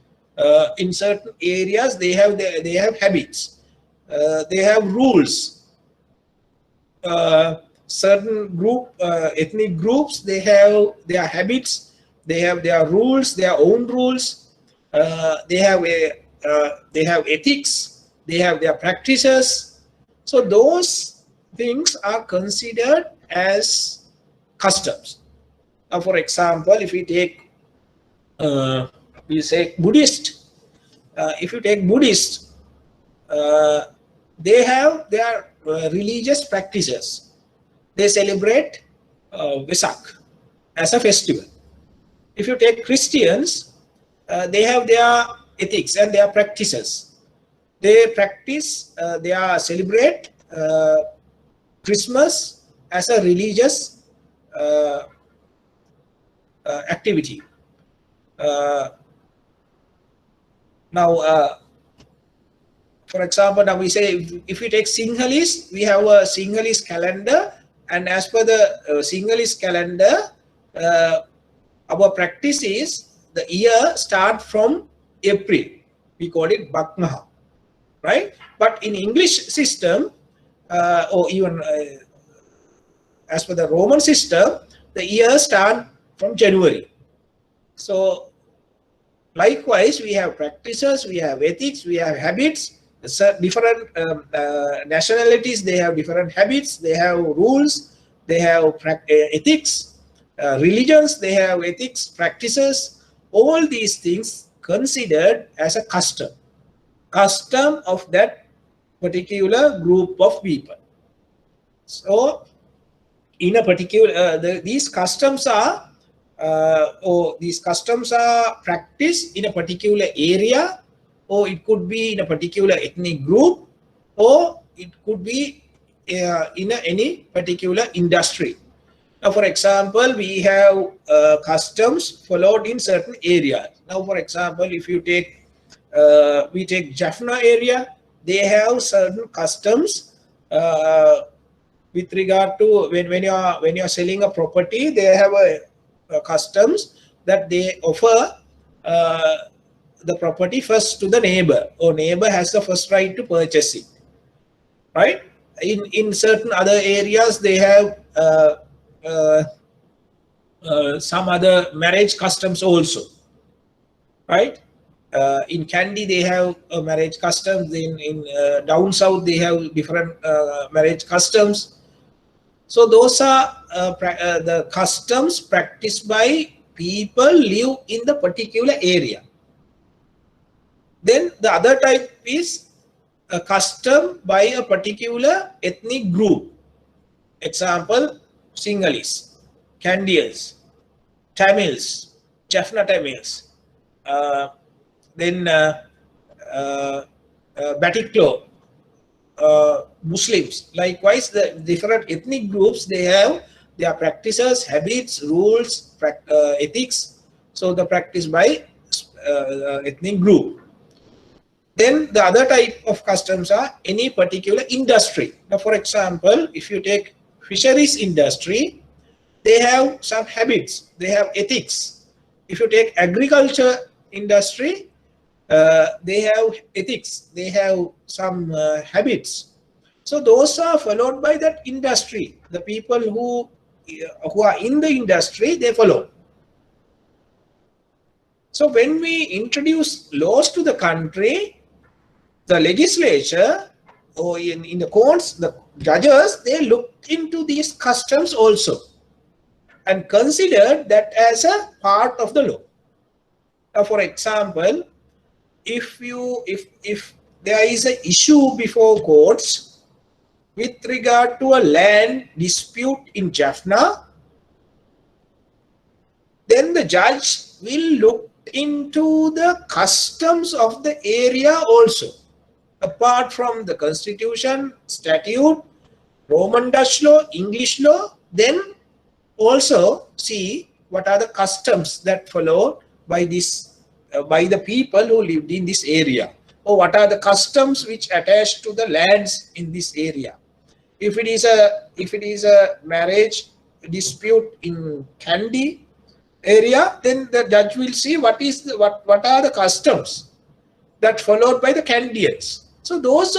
In certain areas they have habits. They have rules. Certain group ethnic groups, they have their habits, they have their rules, their own rules. They have ethics, they have their practices. So those things are considered as customs. Now, for example, if we take we say Buddhist, if you take Buddhist, they have their religious practices. They celebrate Vesak as a festival. If you take Christians, they have their ethics and their practices. They practice, they celebrate Christmas as a religious activity. Now, for example, now we say if we take Sinhalese, we have a Sinhalese calendar, and as per the Sinhalese calendar, our practice is the year start from April. We call it Bakmaha, right? But in English system, or even as per the Roman system, the year start from January. So likewise, we have practices, we have ethics, we have habits. Different nationalities, they have different habits, they have rules, they have ethics. Religions, they have ethics, practices. All these things considered as a custom of that particular group of people. So in a particular, these customs are practiced in a particular area, or it could be in a particular ethnic group, or it could be in any particular industry. Now, for example, we have customs followed in certain areas. Now, for example, if you take, we take Jaffna area, they have certain customs with regard to when you are selling a property. They have a customs that they offer the property first to the neighbor, or neighbor has the first right to purchase it, right? In certain other areas, they have some other marriage customs also, right? In Kandy, they have marriage customs. In down south, they have different marriage customs. So those are the customs practiced by people live in the particular area. Then the other type is a custom by a particular ethnic group. Example, Sinhalese, Kandians, Tamils, Jaffna Tamils, then Batiklo, Muslims. Likewise, the different ethnic groups, they have their practices, habits, rules, ethics. So the practice by ethnic group. Then the other type of customs are any particular industry. Now, for example, if you take fisheries industry, they have some habits, they have ethics. If you take agriculture industry, they have ethics, they have some habits. So those are followed by that industry. The people who are in the industry, they follow. So when we introduce laws to the country, the legislature or in the courts, the judges, they look into these customs also and consider that as a part of the law. Now, for example, if there is an issue before courts with regard to a land dispute in Jaffna, then the judge will look into the customs of the area also. Apart from the constitution, statute, Roman Dutch law, English law, then also see what are the customs that followed by this by the people who lived in this area, or what are the customs which attach to the lands in this area. If it is a marriage dispute in Kandy area, then the judge will see what are the customs that followed by the Kandians. So those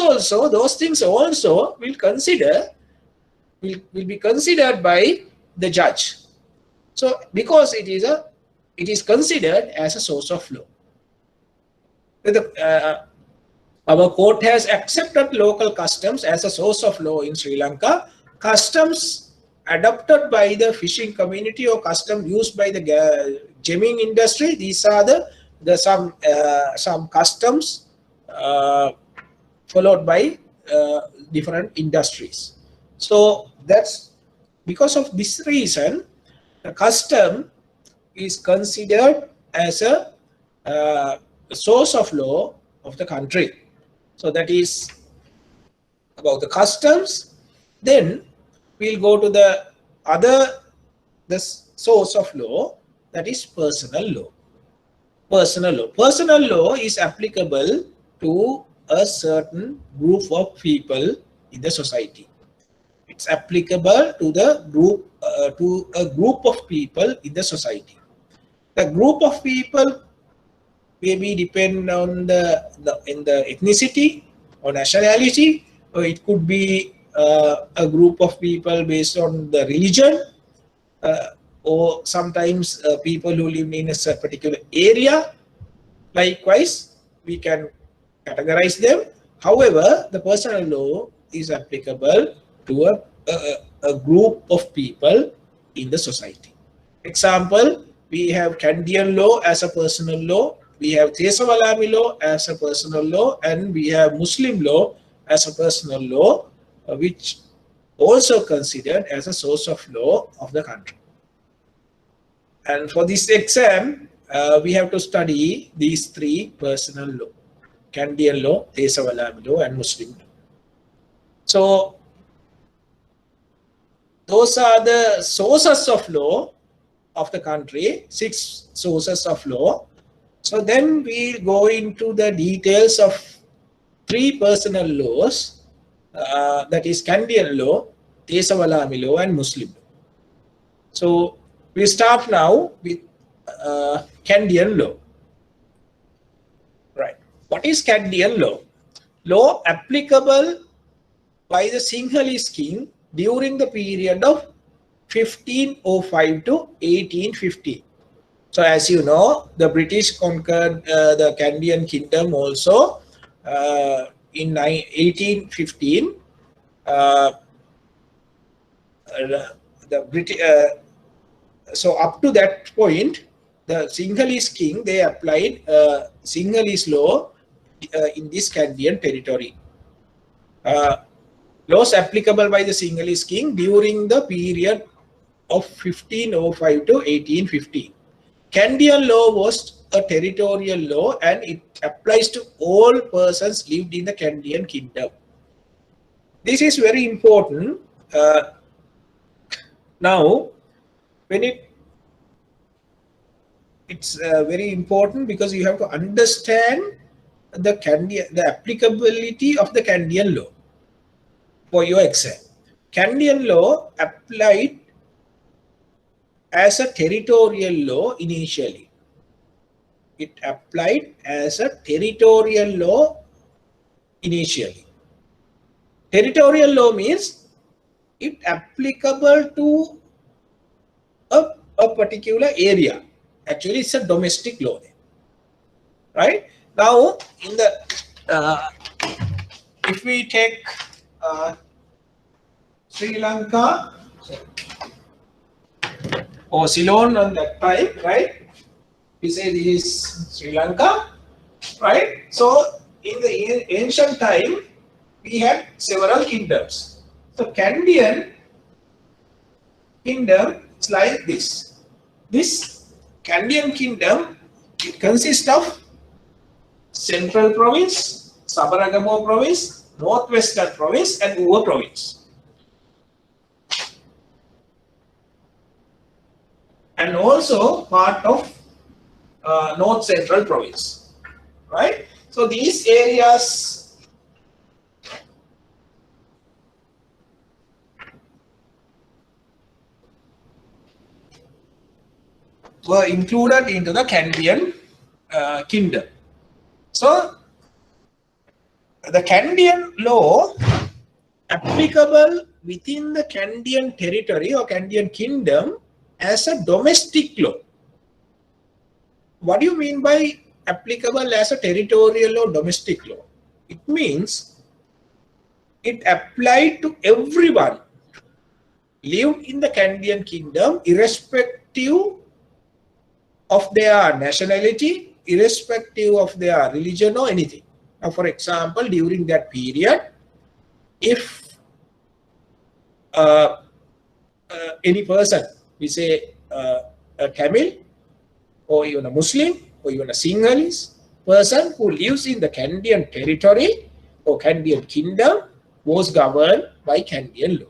things also will be considered by the judge. So because it is considered as a source of law. Our court has accepted local customs as a source of law in Sri Lanka. Customs adopted by the fishing community or custom used by the gemming industry, these are some customs followed by different industries. So that's because of this reason, the custom is considered as a source of law of the country. So that is about the customs. Then we'll go to the source of law, that is personal law. Personal law is applicable to a certain group of people in the society. It's applicable to a group of people in the society. The group of people maybe depend on the ethnicity or nationality, or it could be a group of people based on the religion, or sometimes people who live in a particular area. Likewise, we can categorize them. However, the personal law is applicable to a group of people in the society. Example, we have Kandian law as a personal law, we have Thesavalami law as a personal law, and we have Muslim law as a personal law, which also considered as a source of law of the country. And for this exam, we have to study these three personal law: Kandian law, Thesavalami law, and Muslim law. So those are the sources of law of the country, 6 sources of law. So then we go into the details of 3 personal laws, that is Kandian law, Thesavalami law, and Muslim law. So we start now with Kandian law. Right. What is Kandian law? Law applicable by the Sinhalese king during the period of 1505 to 1815. So as you know, the British conquered the Kandian kingdom also in 1815. So up to that point, the Sinhalese king, they applied Sinhalese law in this Kandian territory. Laws applicable by the Sinhalese king during the period of 1505 to 1815. Kandian law was a territorial law and it applies to all persons lived in the Kandian kingdom. This is very important. Now, when it's very important because you have to understand the applicability of the Candian law for your exam. Candian law applied as a territorial law initially. It applied as a territorial law initially. Territorial law means it applicable to a particular area. Actually, it's a domestic law. Right? Now, in the if we take Sri Lanka or Ceylon on that time, right? We say this is Sri Lanka, right? So in the ancient time, we had several kingdoms. So Candian kingdom is like this. This Candian kingdom, it consists of Central Province, Sabaragamuwa Province, Northwestern Province, and Uva Province. And also part of North Central Province, right? So these areas were included into the Candian kingdom. So the Candian law applicable within the Candian territory or Candian kingdom as a domestic law. What do you mean by applicable as a territorial or domestic law? It means it applied to everyone lived in the Candian kingdom irrespective of their nationality, irrespective of their religion or anything. Now, for example, during that period, if any person, we say a Tamil or even a Muslim or even a Sinhalese person who lives in the Candian territory or Candian kingdom was governed by Candian law,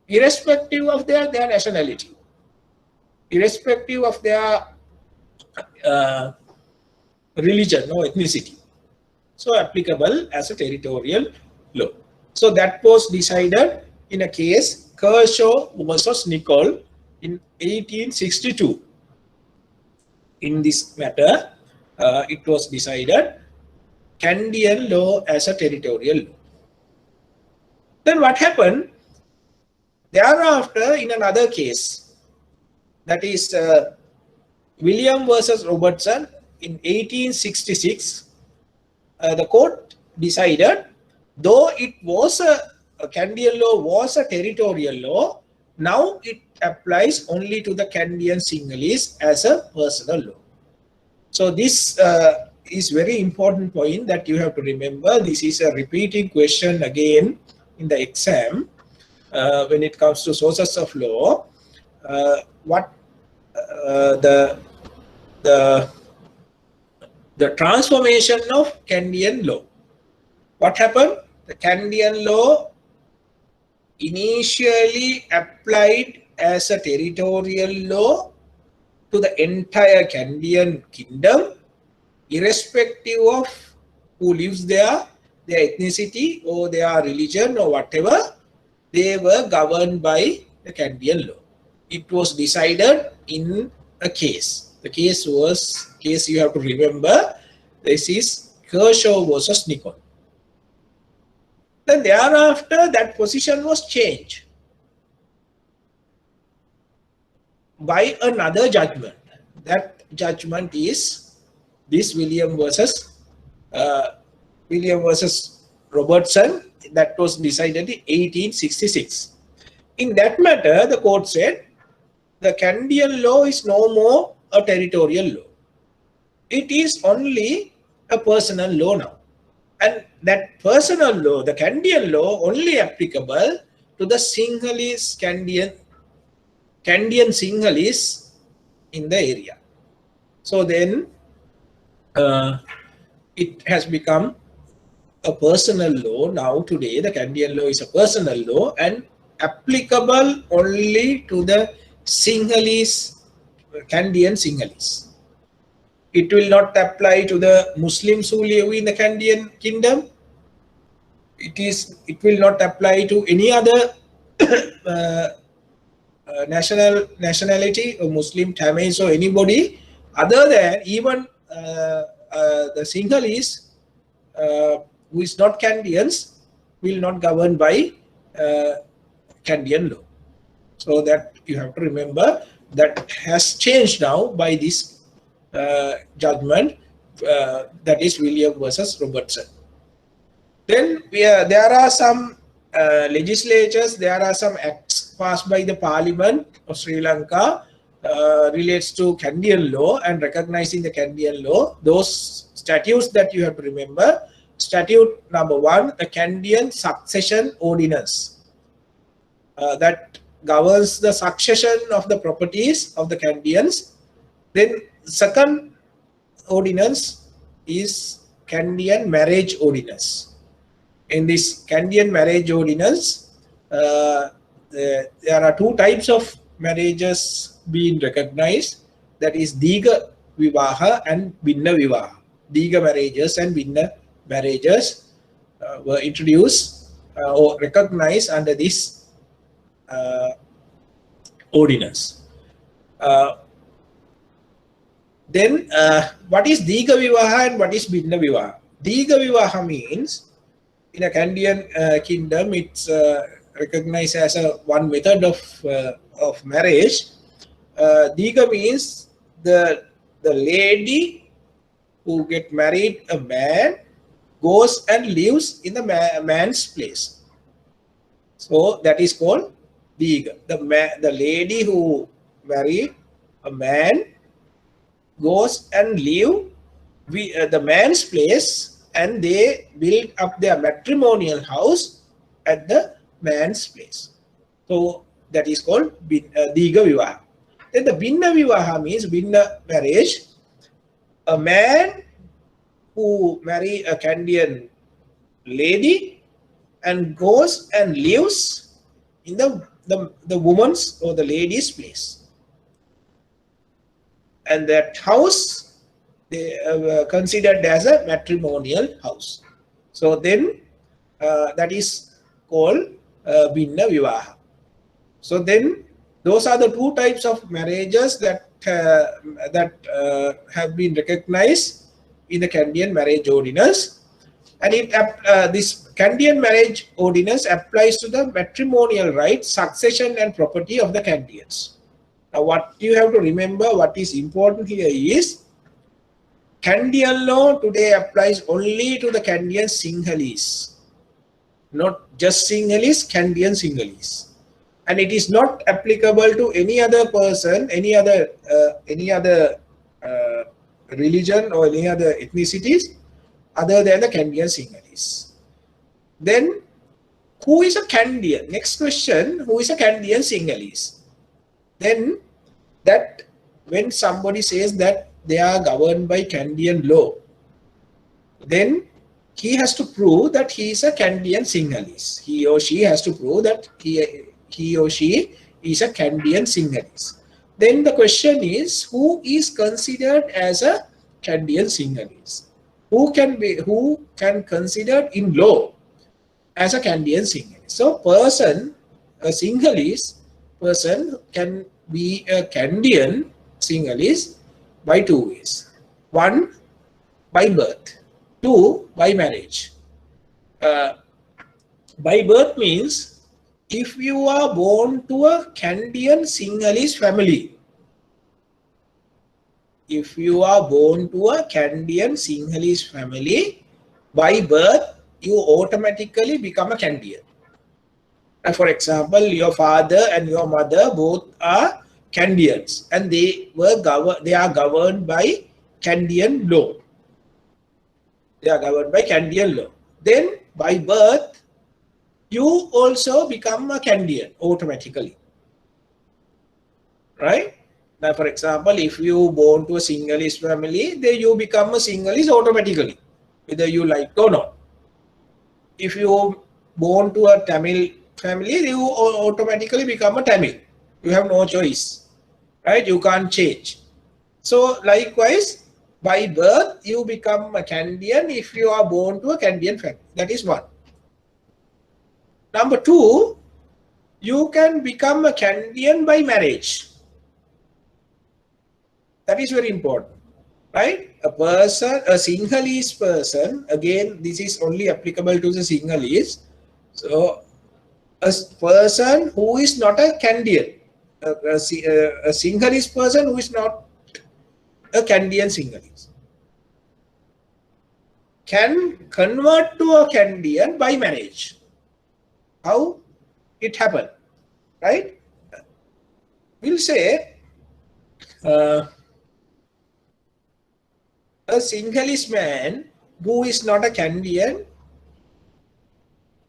irrespective of their nationality, irrespective of their religion or ethnicity. So applicable as a territorial law. So that was decided in a case Kershaw versus Nicol in 1862. In this matter, it was decided Candian law as a territorial law. Then what happened? Thereafter, in another case, that is William versus Robertson in 1866, the court decided, though it was a Candian law was a territorial law, now it applies only to the Candian Sinhalese as a personal law. So this is very important point that you have to remember. This is a repeating question again in the exam when it comes to sources of law. What the transformation of Candian law. What happened? The Candian law initially applied as a territorial law to the entire Candian kingdom, irrespective of who lives there, their ethnicity or their religion or whatever, they were governed by the Candian law. It was decided in a case. The case you have to remember, this is Kershaw versus Nicol. Then thereafter, that position was changed by another judgment. That judgment is this William versus Robertson, that was decided in 1866. In that matter, the court said the Candian law is no more a territorial law. It is only a personal law now. And that personal law, the Candian law, only applicable to the Sinhalese Candian Sinhalese in the area. So then it has become a personal law. Now today the Candian law is a personal law and applicable only to the Sinhalese, Candian Sinhalese. It will not apply to the Muslims who live in the Kandyan kingdom. It will not apply to any other uh, nationality or Muslim, Tamils or anybody other than even the Sinhalese who is not Kandians will not govern by Kandian law. So that you have to remember that has changed now by this judgment, that is William versus Robertson. Then there are some legislatures, there are some acts passed by the Parliament of Sri Lanka relates to Kandian law and recognizing the Kandian law. Those statutes that you have to remember. Statute number 1, the Kandian Succession Ordinance, that governs the succession of the properties of the Kandians. Then second ordinance is Kandian Marriage Ordinance. In this Kandian Marriage Ordinance, there are 2 types of marriages being recognized, that is Diga Vivaha and Binna Vivaha. Diga marriages and Binna marriages were introduced or recognized under this ordinance. Then what is Diga Vivaha and what is Binna Vivaha? Diga Vivaha means in a Kandian kingdom, it's recognized as one method of marriage. Diga means the lady who get married a man goes and lives in the man's place. So that is called Diga. The lady who married a man goes and live the man's place, and they build up their matrimonial house at the man's place. So that is called Diga Vivaha. Then the Binna Vivaha means Binna marriage. A man who marry a Kandian lady and goes and lives in the woman's or the lady's place. And that house they considered as a matrimonial house. So then that is called Binna Vivaha. So then those are the 2 types of marriages that have been recognized in the Kandian Marriage Ordinance. And this Kandian Marriage Ordinance applies to the matrimonial rights, succession and property of the Kandians. Now what you have to remember, what is important here is Kandian law today applies only to the Kandian Sinhalese, not just Sinhalese, Kandian Sinhalese. And it is not applicable to any other person, any other religion or any other ethnicities other than the Kandian Sinhalese. Then, who is a Kandian? Next question, who is a Kandian Sinhalese? Then, that when somebody says that they are governed by Kandian law, then he has to prove that he is a Kandian Sinhalese. He or she has to prove that he or she is a Kandian Sinhalese. Then the question is, who is considered as a Kandian Sinhalese? Who can consider in law as a Kandian Sinhalese? So a Sinhalese person can be a Kandian Sinhalese by 2 ways. 1, by birth. 2, by marriage. By birth means if you are born to a Kandian Sinhalese family, if you are born to a Kandian Sinhalese family, by birth, you automatically become a Kandian. For example, your father and your mother both are Kandians, and they are governed by Kandian law. They are governed by Kandian law. Then, by birth, you also become a Kandian automatically, right? Now, for example, if you born to a Sinhalese family, then you become a Sinhalese automatically, whether you like or not. If you born to a Tamil family, you automatically become a Tamil. You have no choice, right? You can't change. So likewise, By birth, you become a Canadian if you are born to a Canadian family. That is one. Number two, you can become a Canadian by marriage. That is very important, right? A person, a Sinhalese person, again, this is only applicable to the Sinhalese. So, a person who is not a Canadian, a Sinhalese person who is not a Canadian Sinhalese, can convert to a Canadian by marriage. How it happened, right? We'll say a Sinhalese man who is not a Canadian,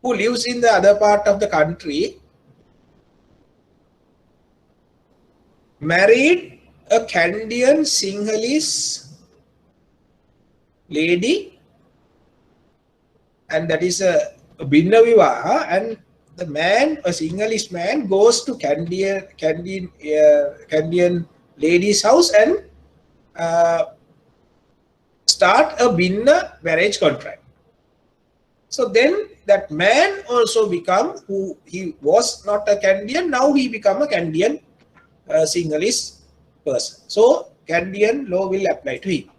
who lives in the other part of the country, married a Canadian Sinhalese lady, and that is a Binna Vivaha, and the man, a Sinhalese man, goes to Canadian lady's house and start a Binna marriage contract. So then that man also become, who he was not a Canadian, now he become a Canadian Sinhalese person. So Canadian law will apply to him.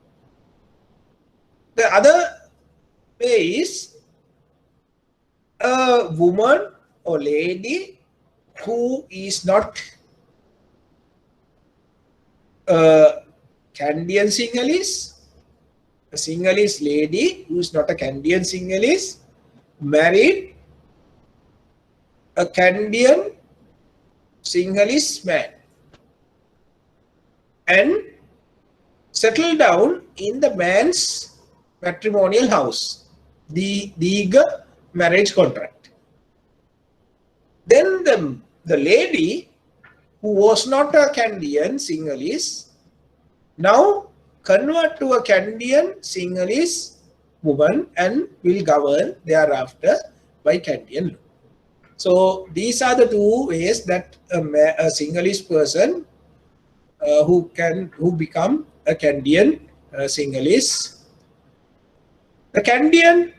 The other way is a woman or lady who is not a Canadian Sinhalese, a Sinhalese lady who is not a Canadian Sinhalese, married a Canadian Sinhalese man and settled down in the man's matrimonial house, the marriage contract. Then the lady who was not a Canadian Sinhalese now convert to a Canadian Sinhalese woman and will govern thereafter by Canadian law. So these are the two ways that a Sinhalese person who become a Canadian Sinhalese. The Canadian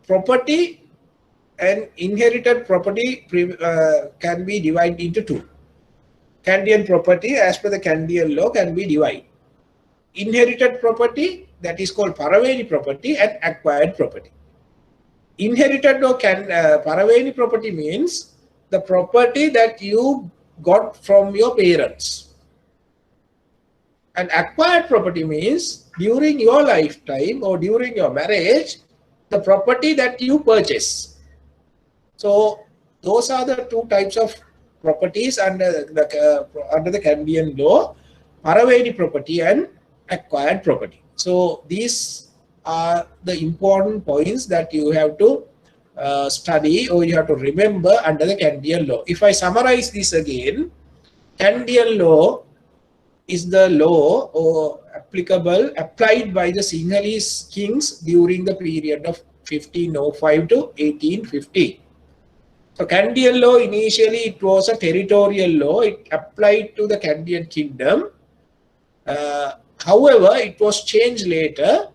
property and inherited property can be divided into two. Canadian property, as per the Canadian law, can be divided. Inherited property, that is called Paraveni property, and acquired property. Inherited or Paraveni property means the property that you got from your parents. And acquired property means during your lifetime or during your marriage, the property that you purchase. So those are the two types of properties under the Canadian law: Paraveni property and acquired property. So these are the important points that you have to study or you have to remember under the Canadian law. If I summarize this again, Canadian law is the law or applied by the Sinhalese kings during the period of 1505 to 1850. So Canadian law, initially it was a territorial law. It applied to the Canadian kingdom. However, it was changed later,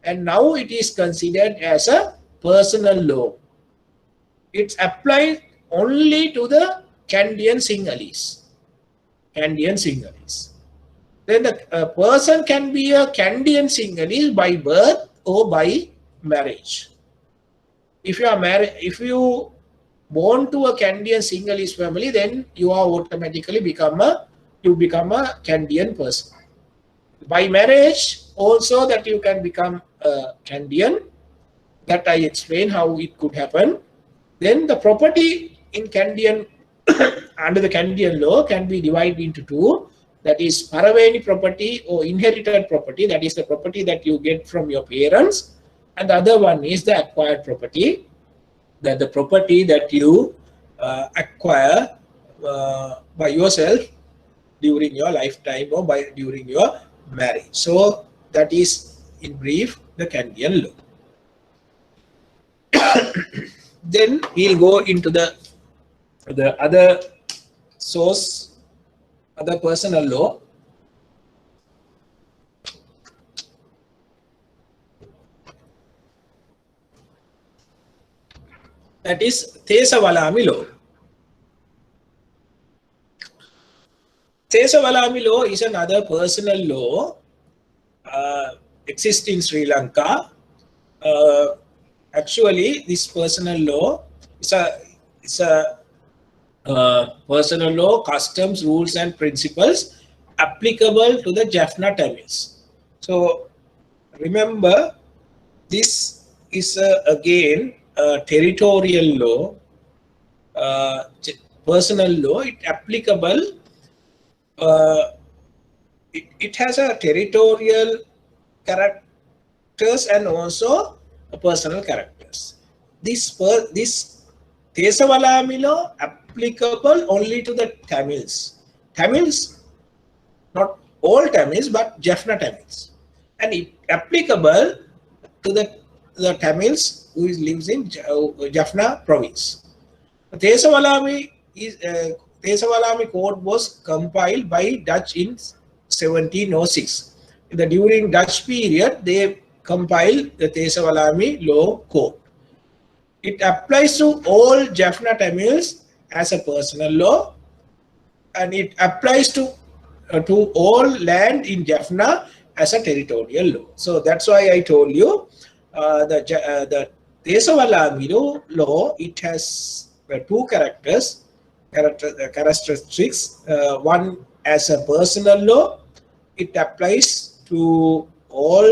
and now it is considered as a personal law. It's applied only to the Canadian Sinhalese. Canadian Sinhalese. Then the person can be a Canadian Sinhalese by birth or by marriage. If you are married, if you born to a Canadian Sinhalese family, then you are automatically become a Canadian person. By marriage, also that you can become a Canadian. That I explain how it could happen. Then the property in Canadian under the Canadian law can be divided into two. That is Paraveni property or inherited property. That is the property that you get from your parents. And the other one is the acquired property. That the property that you acquire by yourself during your lifetime or during your marriage. So that is in brief the Canadian law. Then we'll go into the other source, other personal law. That is Thesavalami law. Thesavalami law is another personal law exists in Sri Lanka. Actually, this personal law is a personal law, customs, rules, and principles applicable to the Jaffna Tamils. So remember, this is again a territorial law, personal law. It applicable. It has a territorial characters and also a personal characters. This Thesavalami law applicable only to the Tamils. Tamils, not all Tamils, but Jaffna Tamils, and it applicable to the Tamils who lives in Jaffna province. Thesavalami code was compiled by Dutch in 1706. During Dutch period, they compiled the Thesavalami law code. It applies to all Jaffna Tamils as a personal law, and it applies to all land in Jaffna as a territorial law. So that's why I told you the Thesavalami law, it has two characteristics. One as a personal law, it applies to all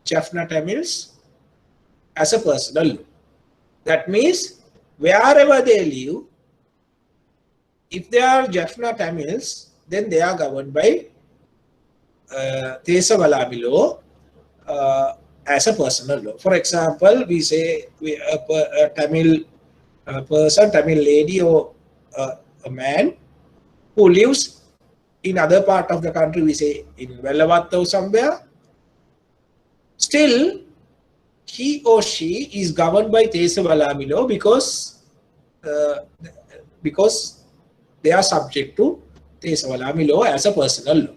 Jaffna Tamils as a personal law. That means wherever they live, if they are Jaffna Tamils, then they are governed by Thesavalami law as a personal law. For example, we say a Tamil person, Tamil lady, or a man who lives in other part of the country, we say in Vellavatta or somewhere, still he or she is governed by Thesavalami law because they are subject to Thesavalami law as a personal law.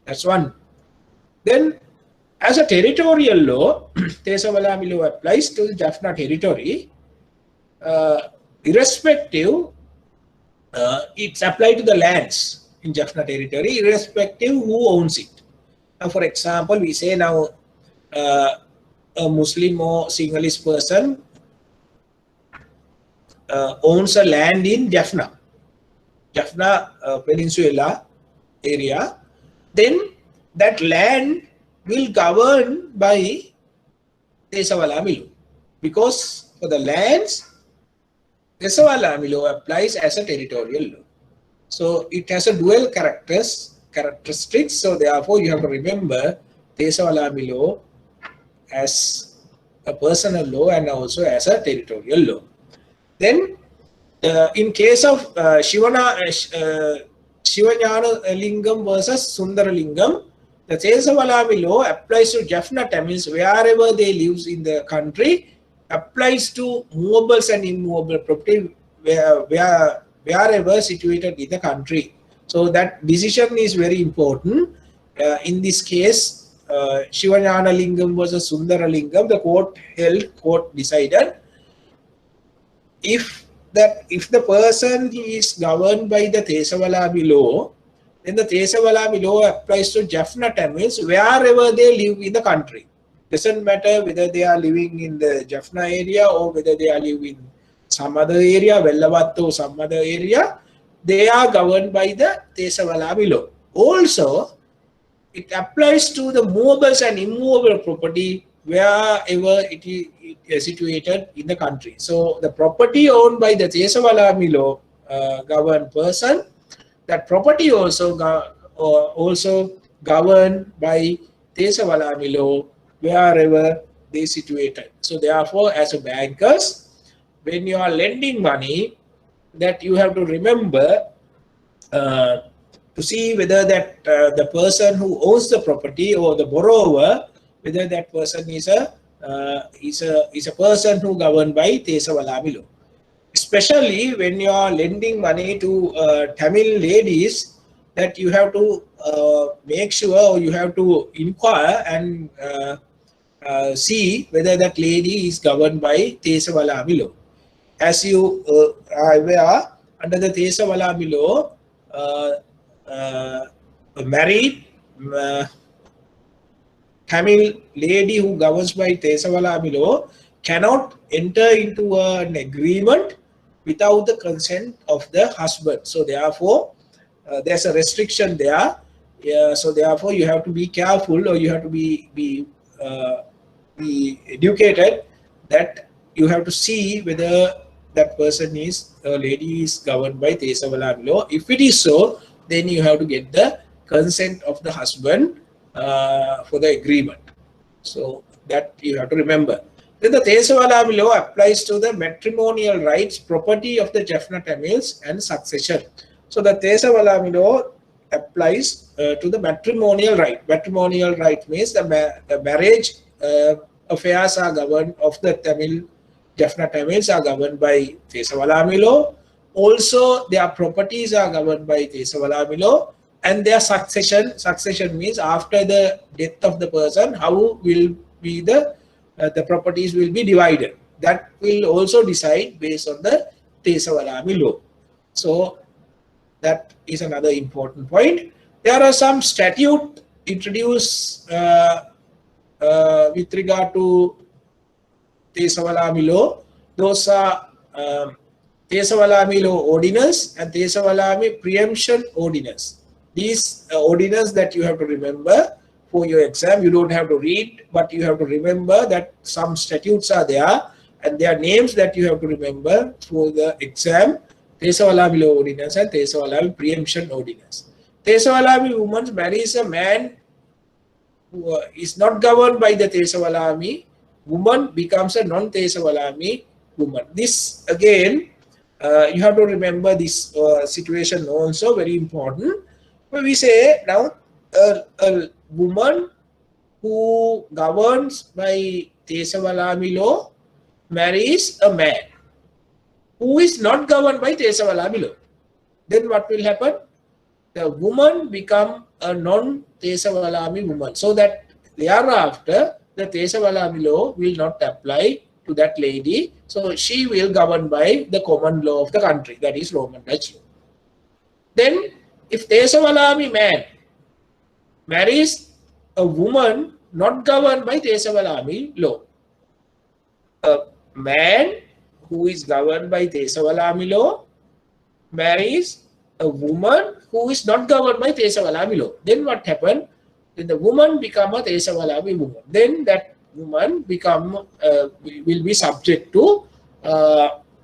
That's one. Then, as a territorial law, Thesavalami law applies to the Jaffna territory, irrespective. It's applied to the lands in Jaffna territory, irrespective who owns it. Now, for example, we say now a Muslim or Sinhalese person owns a land in Jaffna Peninsula area, then that land will govern by Thesavalami law, because for the lands, Thesavalami law applies as a territorial law. So it has a dual characteristics. So therefore, you have to remember Thesavalami law as a personal law and also as a territorial law. Then, in case of Shivanyana Lingam versus Sundara Lingam, the Thesavalami law applies to Jaffna Tamils wherever they live in the country, applies to movables and immovable property wherever situated in the country. So that decision is very important. In this case, Shivanyana Lingam versus Sundara Lingam, the court decided if the person is governed by the Thesavalami law, then the Thesavalami law applies to Jaffna Tamils wherever they live in the country. Doesn't matter whether they are living in the Jaffna area or whether they are living in some other area, Vellavatta or some other area, they are governed by the Thesavalami law. Also, it applies to the movables and immovable property wherever it is situated in the country. So the property owned by the Thesavalami law governed person, that property also governed by Thesavalami law wherever they situated. So therefore, as a bankers, when you are lending money, that you have to remember to see whether that the person who owns the property or the borrower, whether that person is a person who governed by Thesavalami law. Especially when you are lending money to Tamil ladies, that you have to make sure, or you have to inquire and see whether that lady is governed by Thesavalami law. as you are aware, under the Tesavalami law, a married Tamil lady who governs by Tesavalami law cannot enter into an agreement without the consent of the husband. So therefore, there's a restriction there. So therefore, you have to be careful, or you have to be educated, that you have to see whether that person is, a lady is governed by Tesavalami law. If it is so, then you have to get the consent of the husband for the agreement. So that you have to remember. Then the Tesavalami law applies to the matrimonial rights, property of the Jaffna Tamils, and succession. So the Tesavalami law applies to the matrimonial right. Matrimonial right means the marriage affairs are governed of the Jaffna Tamils are governed by Tesavalami law. Also, their properties are governed by Tesavalami law, and their succession. Succession means after the death of the person, how will be the properties will be divided. That will also decide based on the Tesavalami law. So that is another important point. There are some statute introduced with regard to Tesavalami law. Those are Tesavalami law ordinance and Tesavalami preemption ordinance. These ordinance that you have to remember for your exam. You don't have to read, but you have to remember that some statutes are there, and their names that you have to remember for the exam. Tesavalami law ordinance and Tesavalami preemption ordinance. Tesavalami woman marries a man who is not governed by the Tesavalami. Woman becomes a non-Tesavalami woman. This again, you have to remember this situation also, very important. When we say now a woman who governs by Tesavalami law marries a man who is not governed by Tesavalami law, then what will happen? The woman become a non-Tesavalami woman, so that thereafter the Tesavalami law will not apply to that lady. So she will govern by the common law of the country, that is Roman Dutch law. Then if Tesavalami man marries a woman not governed by Tesavalami law, a man who is governed by Tesavalami law marries a woman who is not governed by Tesavalami law, then what happened? Then the woman become a Tesavalami woman. Then that woman become will be subject to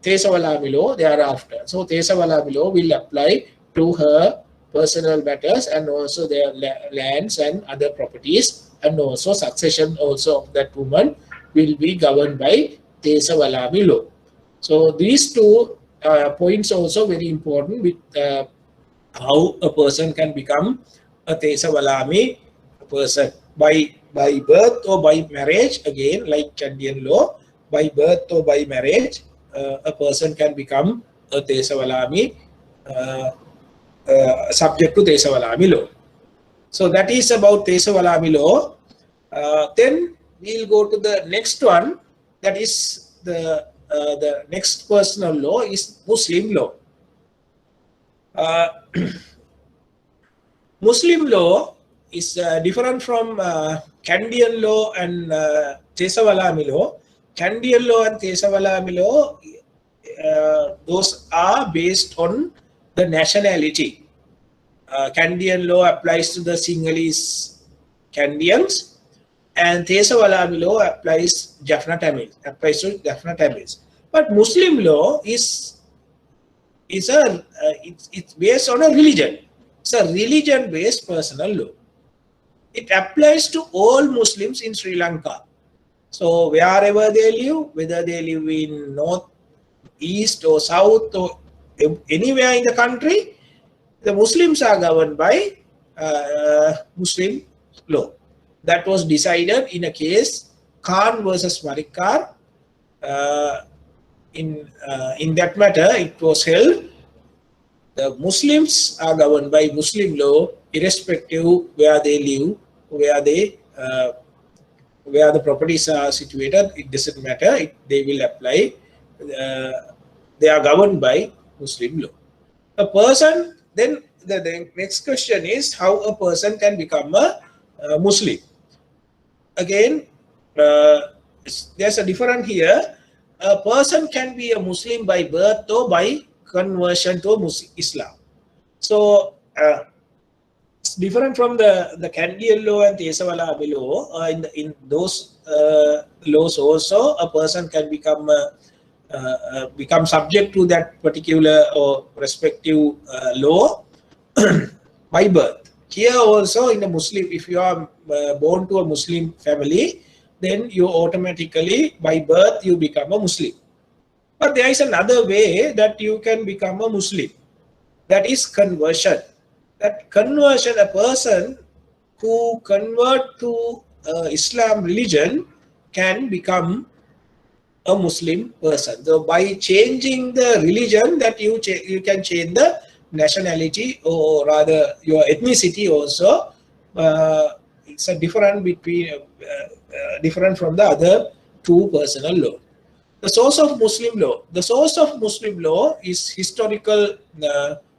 Tesavalami law thereafter. So Tesavalami law will apply to her personal matters and also their lands and other properties, and also succession also of that woman will be governed by Tesavalami law. So these two points also very important with how a person can become a Tesavalami person by birth or by marriage. Again, like Canadian law, by birth or by marriage, a person can become a Tesavalami subject to Tesavalami law. So that is about Tesavalami law. Then we'll go to the next one. That is the next personal law is Muslim law. Muslim law is different from Canadian law and Tesavalami law. Canadian law and Tesavalami law, those are based on the nationality. Canadian law applies to the Sinhalese Canadians, and Tesavalami law applies Jaffna Tamils. But Muslim law is it's based on a religion. It's a religion-based personal law. It applies to all Muslims in Sri Lanka. So wherever they live, whether they live in north, east or south or anywhere in the country, the Muslims are governed by Muslim law. That was decided in a case, Khan versus Marikar. In that matter, it was held the Muslims are governed by Muslim law, irrespective where they live, where the properties are situated. It doesn't matter. They will apply they are governed by Muslim law. A person, then the next question is how a person can become a Muslim. Again, there's a difference here. A person can be a Muslim by birth or by conversion to Islam. So it's different from the Candian law and Tesawala law. In those laws also, a person can become subject to that particular or respective law by birth. Here also in a Muslim, if you are born to a Muslim family, then you automatically by birth you become a Muslim. But there is another way that you can become a Muslim. That is conversion. That conversion, a person who convert to Islam religion can become a Muslim person. So by changing the religion, that you can change the nationality or rather your ethnicity also. It's a different between different from the other two personal law. The source of Muslim law. The source of Muslim law is historical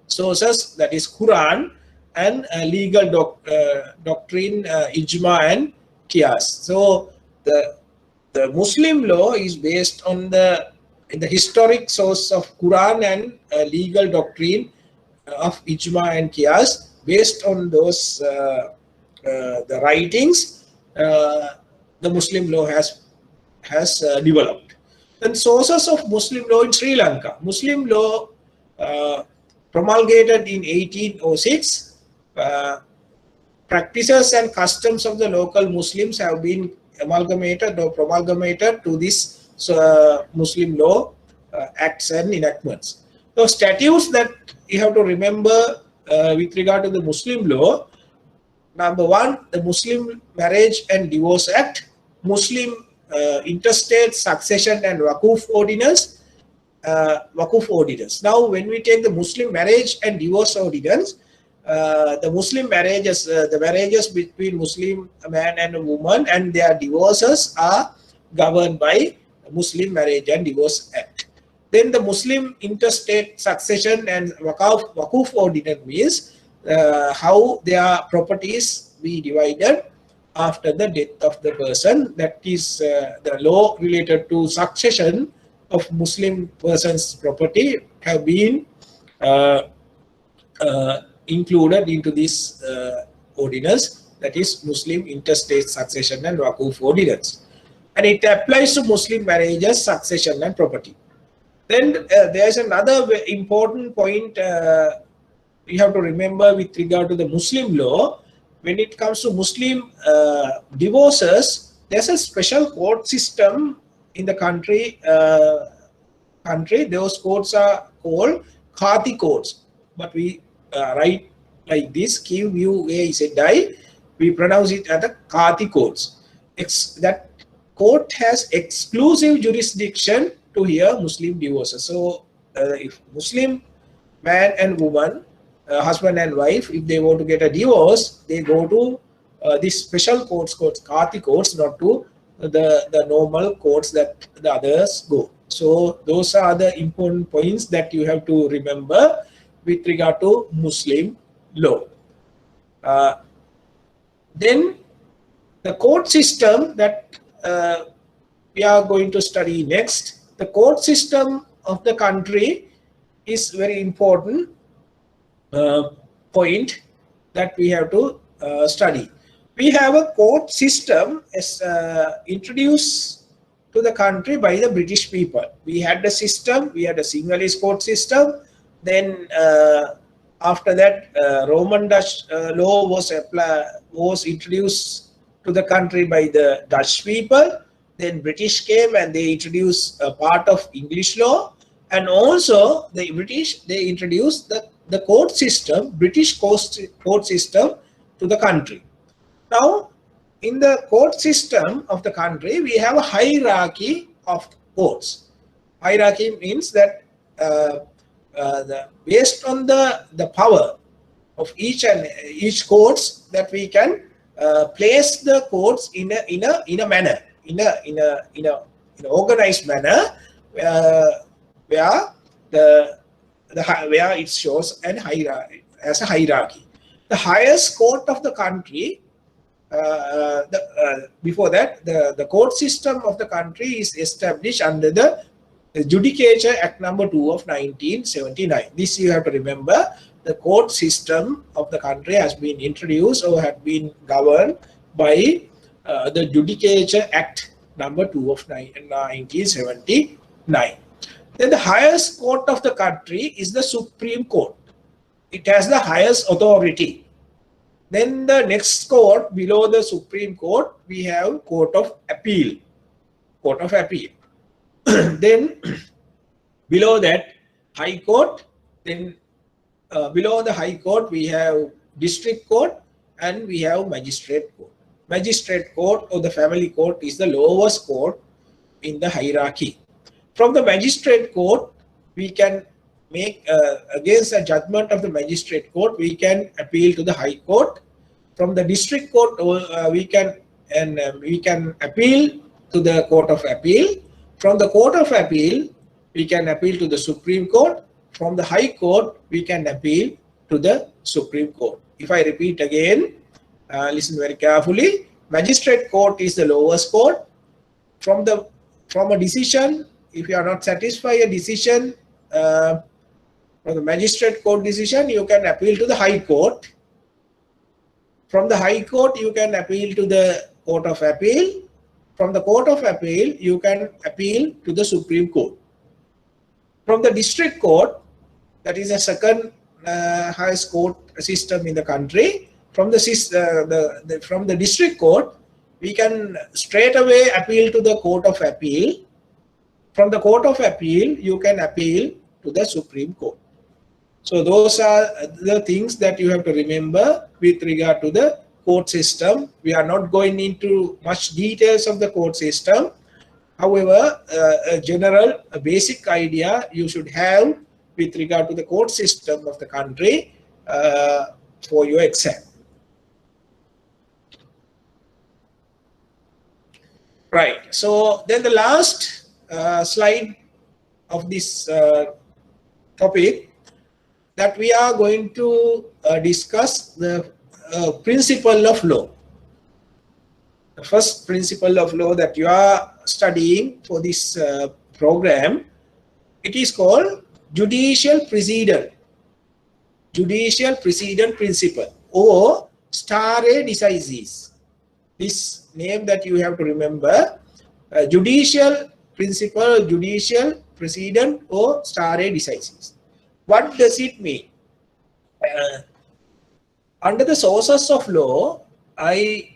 sources, that is Quran, and legal doctrine, ijma and qiyas. So the Muslim law is based on the historic source of Quran and legal doctrine of ijma and qiyas. Based on those the writings, the Muslim law has developed. And sources of Muslim law in Sri Lanka. Muslim law promulgated in 1806. Practices and customs of the local Muslims have been amalgamated or promulgated to this Muslim law acts and enactments. So statutes that you have to remember with regard to the Muslim law. Number one, the Muslim Marriage and Divorce Act, Muslim Interstate Succession and Waquf Ordinance, Now, when we take the Muslim Marriage and Divorce Ordinance, the Muslim marriages, the marriages between Muslim man and a woman and their divorces are governed by Muslim Marriage and Divorce Act. Then the Muslim Interstate Succession and Waquf Ordinance means how their properties be divided after the death of the person. That is the law related to succession of Muslim person's property have been included into this ordinance, that is Muslim Interstate Succession and Waquf Ordinance. And it applies to Muslim marriages, succession and property. Then there is another important point you have to remember with regard to the Muslim law. When it comes to Muslim divorces, there's a special court system in the country. Those courts are called Khati courts, but we write like this, Q-U-A-Z-I, we pronounce it as the Khati courts. That court has exclusive jurisdiction to hear Muslim divorces. So if Muslim man and woman, husband and wife, if they want to get a divorce, they go to these special courts called Khati courts, not to the normal courts that the others go. So those are the important points that you have to remember with regard to Muslim law. Then the court system that we are going to study next. The court system of the country is very important point that we have to study. We have a court system as introduced to the country by the British people. We had a system, we had a Sinhalese court system. Then after that, Roman Dutch law was introduced to the country by the Dutch people. Then British came and they introduced a part of English law. And also the British, they introduced the court system, British court system to the country. Now, in the court system of the country, we have a hierarchy of courts. Hierarchy means that based on the power of each courts, that we can place the courts in a manner, in an organized manner, where where it shows an hierarchy as a hierarchy. The highest court of the country, before that, the court system of the country is established under the Judicature Act number 2 of 1979. This you have to remember. The court system of the country has been introduced or had been governed by the Judicature Act number 2 of 1979. Then the highest court of the country is the Supreme Court. It has the highest authority. Then the next court below the Supreme Court, we have Court of Appeal. Court of Appeal. Then below that, High Court. Then below the High Court, we have District Court and we have Magistrate Court. Magistrate Court or the Family Court is the lowest court in the hierarchy. From the Magistrate Court, we can make against a judgment of the Magistrate Court, we can appeal to the High Court. From the District Court, we can appeal to the Court of Appeal. From the Court of Appeal, we can appeal to the Supreme Court. From the High Court, we can appeal to the Supreme Court. If I repeat again, listen very carefully. Magistrate Court is the lowest court. From a decision, if you are not satisfied a decision, from the Magistrate Court decision, you can appeal to the High Court. From the High Court, you can appeal to the Court of Appeal. From the Court of Appeal, you can appeal to the Supreme Court. From the District Court, that is the second highest court system in the country. From the District Court, we can straight away appeal to the Court of Appeal. From the Court of Appeal, you can appeal to the Supreme Court. So those are the things that you have to remember with regard to the court system. We are not going into much details of the court system. However, a basic idea you should have with regard to the court system of the country for your exam. Right. So then the last slide of this topic that we are going to discuss the principle of law. The first principle of law that you are studying for this program, it is called judicial precedent. Judicial precedent principle or stare decisis. This name that you have to remember, judicial principle, judicial precedent or stare decisis. What does it mean? Under the sources of law, I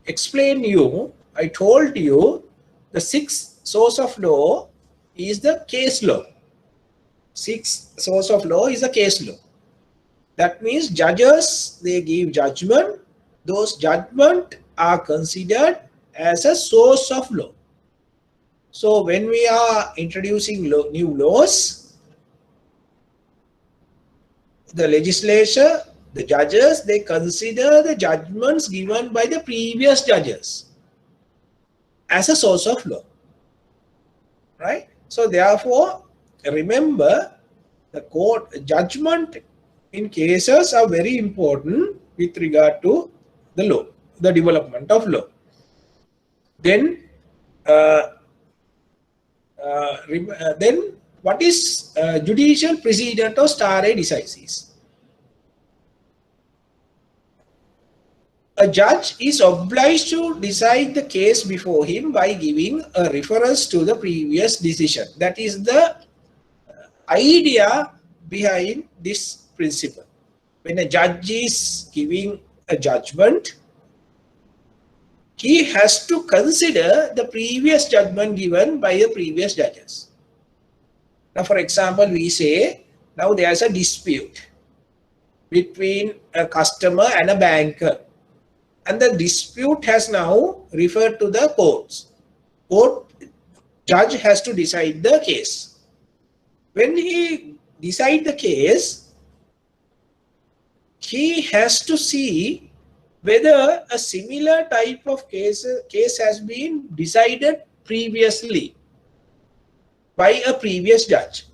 explained you, I told you the sixth source of law is the case law. Sixth source of law is the case law. That means judges, they give judgment. Those judgments are considered as a source of law. So when we are introducing new laws, the legislature, the judges, they consider the judgments given by the previous judges as a source of law. Right? So therefore, remember the court judgment in cases are very important with regard to the law, the development of law. Then what is judicial precedent or stare decisis? A judge is obliged to decide the case before him by giving a reference to the previous decision. That is the idea behind this principle. When a judge is giving a judgment, he has to consider the previous judgment given by the previous judges. Now, for example, we say, now there is a dispute between a customer and a banker. And the dispute has now referred to the courts. Court judge has to decide the case. When he decides the case, he has to see whether a similar type of case has been decided previously by a previous judge.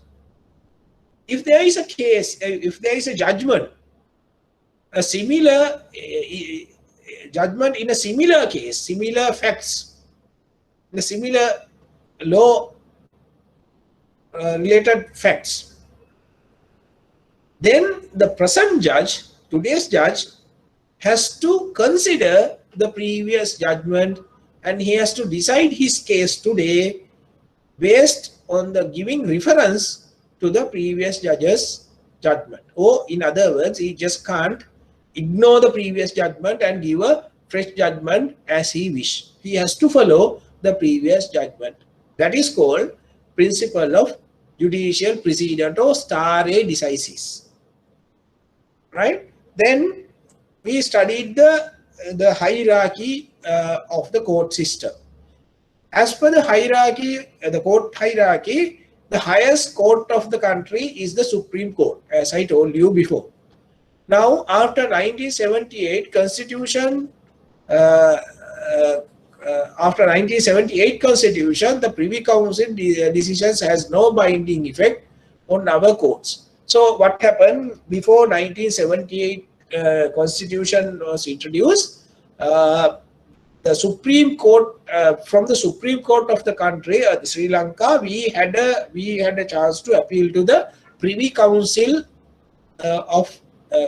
If there is a case, if there is a judgment, a similar judgment in a similar case, similar facts, the similar law related facts, then the present judge, today's judge, has to consider the previous judgment and he has to decide his case today based on the giving reference to the previous judge's judgment. Or in other words, he just can't ignore the previous judgment and give a fresh judgment as he wish. He has to follow the previous judgment. That is called principle of judicial precedent or stare decisis. Right? Then we studied the hierarchy of the court system. As per the hierarchy, the court hierarchy, the highest court of the country is the Supreme Court, as I told you before. Now, after 1978 Constitution, after 1978 Constitution, the Privy Council decisions has no binding effect on our courts. So, what happened before 1978 Constitution was introduced? The Supreme Court, from the Supreme Court of the country, Sri Lanka, we had a chance to appeal to the Privy Council of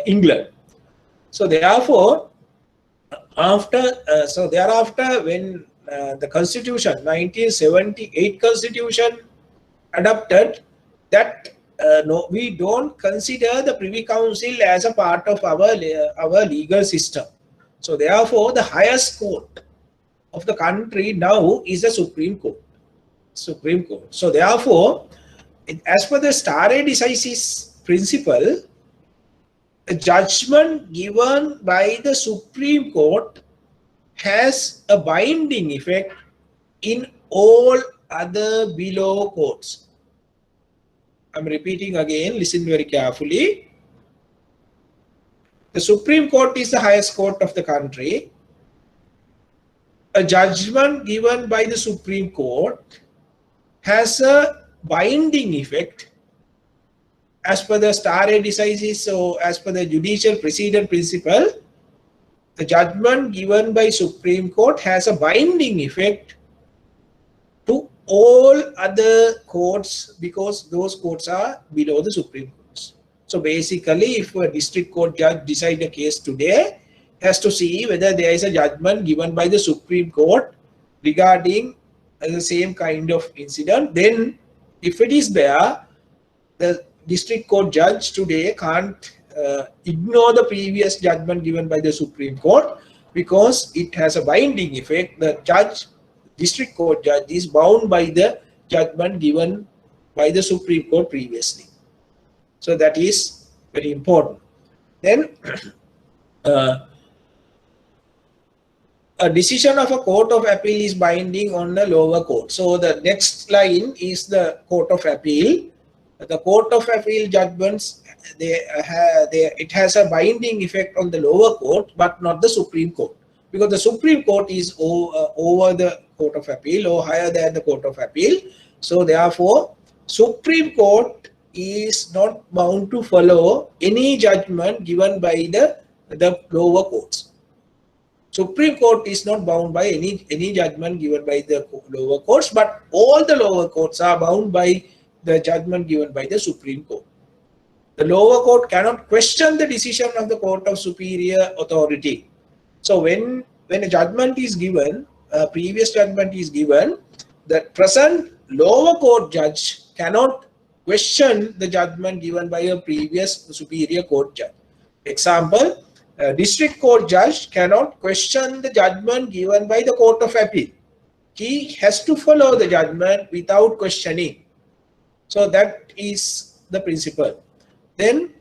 England. So therefore, thereafter, when the Constitution, 1978 Constitution adopted, that no, we don't consider the Privy Council as a part of our legal system. So therefore, the highest court of the country now is the Supreme Court. Supreme Court. So therefore, as per the stare decisis principle, a judgment given by the Supreme Court has a binding effect in all other below courts. I'm repeating again, listen very carefully. The Supreme Court is the highest court of the country. A judgment given by the Supreme Court has a binding effect as per the stare decisis. So as per the judicial precedent principle, the judgment given by Supreme Court has a binding effect to all other courts because those courts are below the Supreme Courts. So basically, if a district court judge decides a case today, has to see whether there is a judgment given by the Supreme Court regarding the same kind of incident. Then if it is there, the district court judge today can't ignore the previous judgment given by the Supreme Court because it has a binding effect. The judge, district court judge, is bound by the judgment given by the Supreme Court previously. So that is very important. Then a decision of a court of appeal is binding on the lower court. So the next line is the court of appeal. The court of appeal judgments, it has a binding effect on the lower court, but not the Supreme Court, because the Supreme Court is over the court of appeal or higher than the court of appeal. So therefore, Supreme Court is not bound to follow any judgment given by the lower courts. Supreme Court is not bound by any judgment given by the lower courts, but all the lower courts are bound by the judgment given by the Supreme Court. The lower court cannot question the decision of the court of superior authority. So when a judgment is given, a previous judgment is given, the present lower court judge cannot question the judgment given by a previous superior court judge. Example, a district court judge cannot question the judgment given by the court of appeal. He has to follow the judgment without questioning. So that is the principle. Then,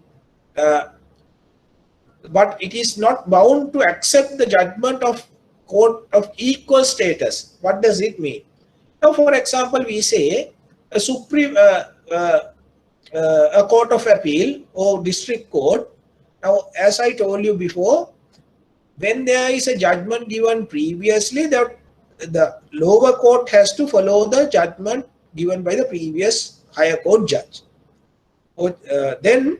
but it is not bound to accept the judgment of court of equal status. What does it mean? Now, for example, we say a a court of appeal or district court. Now, as I told you before, when there is a judgment given previously, the lower court has to follow the judgment given by the previous higher court judge. Then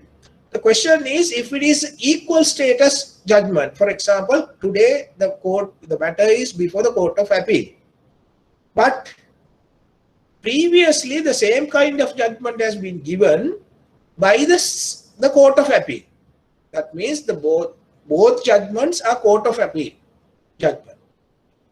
the question is, if it is equal status judgment, for example, today the matter is before the Court of Appeal, but previously the same kind of judgment has been given by the Court of Appeal. That means both judgments are Court of Appeal judgment.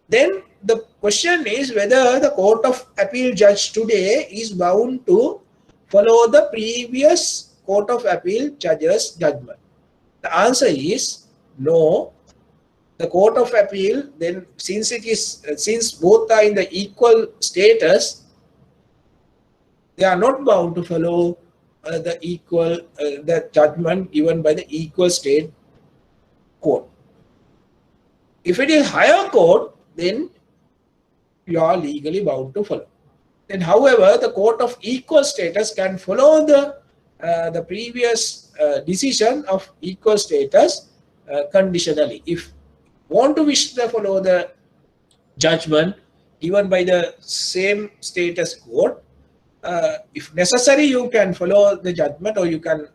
Then the question is whether the Court of Appeal judge today is bound to follow the previous Court of Appeal judge's judgment. The answer is no. The Court of Appeal, then since both are in the equal status, they are not bound to follow the judgment given by the equal state court. If it is higher court, then you are legally bound to follow. Then, however, the court of equal status can follow the previous decision of equal status conditionally. If want to wish to follow the judgment given by the same status court, if necessary, you can follow the judgment, or you can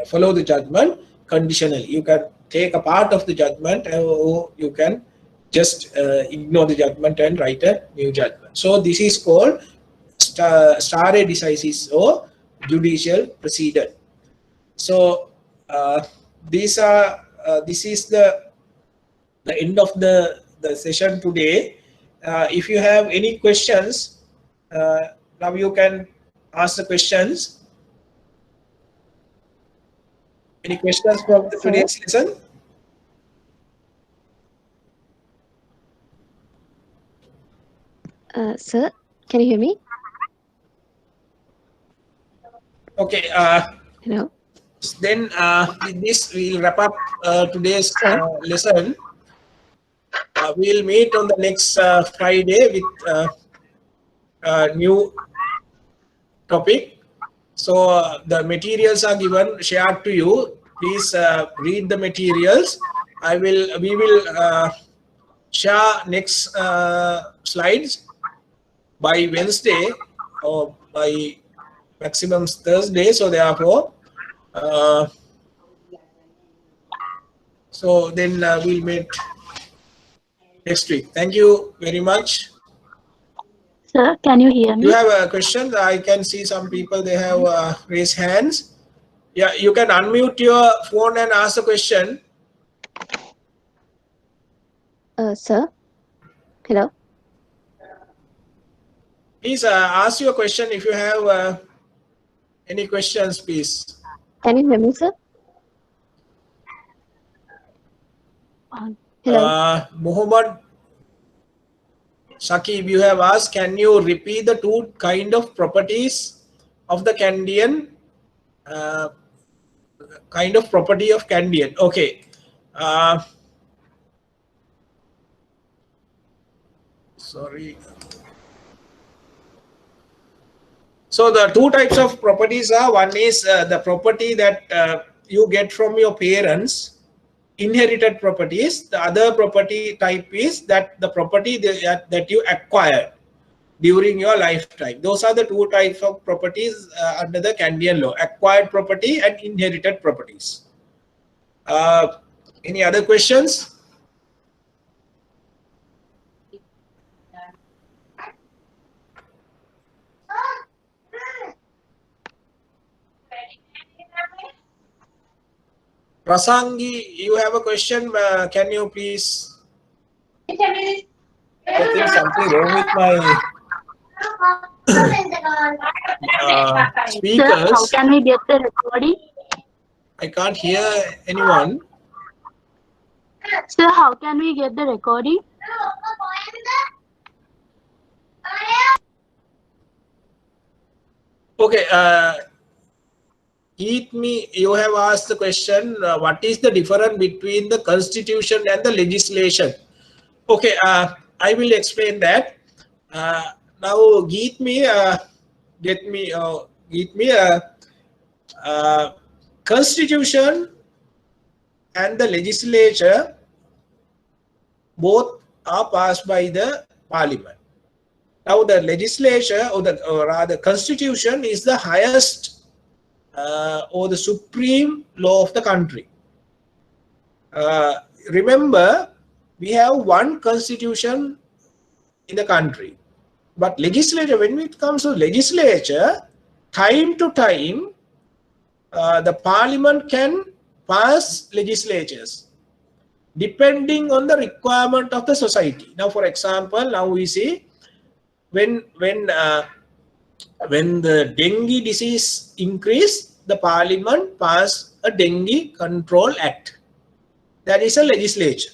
follow the judgment conditionally. You can take a part of the judgment, or you can just ignore the judgment and write a new judgment. So this is called stare decisis, or judicial precedent. So this is the end of the session today. If you have any questions, now you can ask the questions. Any questions from today's lesson? Sir, can you hear me? Okay. Hello. Then with this, we'll wrap up today's lesson. We'll meet on the next Friday with a new topic. So the materials are shared to you. Please read the materials. We will share next slides by Wednesday or by maximum Thursday. So therefore, so then we'll meet next week. Thank you very much. Sir, can you hear me? You have a question? I can see some people, they have raised hands. Yeah, you can unmute your phone and ask a question. Sir, hello. Please ask your question if you have any questions, please. Can you hear me, sir? Hello. Muhammad Shakib, you have asked, can you repeat the two kind of properties of the Candian? Kind of property of Candian. Okay. Sorry. So the two types of properties are, one is the property that you get from your parents, inherited properties. The other property type is that the property that you acquired during your lifetime. Those are the two types of properties under the Candian law: acquired property and inherited properties. Any other questions? Rasangi, you have a question? Can you please? I think something wrong with my speakers. Sir, how can we get the recording? I can't hear anyone. Sir, how can we get the recording? Okay. You have asked the question, what is the difference between the constitution and the legislation? Okay, I will explain that. Now, get me a constitution and the legislature both are passed by the parliament. Now the legislature or rather constitution is the highest or the supreme law of the country. Remember, we have one constitution in the country, but legislature, when it comes to legislature, time to time, the parliament can pass legislatures depending on the requirement of the society. Now, for example, now we see when the dengue disease increased, the parliament passed a dengue control act. That is a legislature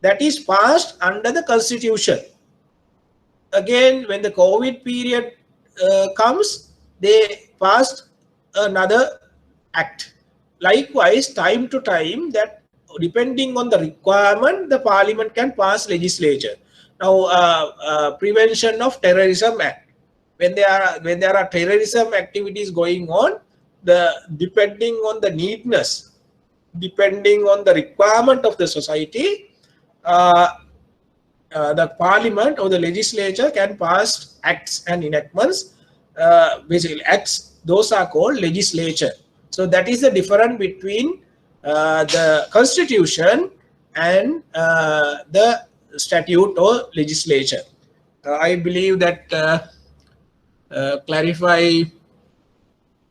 that is passed under the constitution. Again, when the COVID period comes, they passed another act. Likewise, time to time, that depending on the requirement, the parliament can pass legislature. Now, Prevention of Terrorism Act. When there are terrorism activities going on, depending on the needness, depending on the requirement of the society, the parliament or the legislature can pass acts and enactments. Basically, acts, those are called legislature. So that is the difference between the constitution and the statute or legislature. I believe that clarify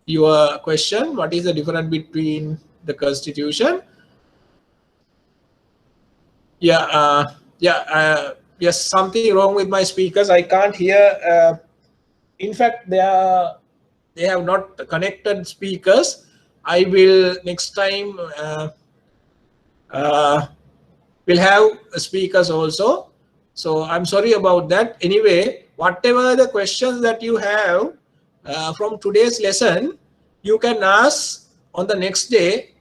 your question. What is the difference between the constitution? Yes, something wrong with my speakers. I can't hear. In fact, they have not connected speakers. I will next time will have speakers also. So I'm sorry about that. Anyway, whatever the questions that you have from today's lesson, you can ask on the next day.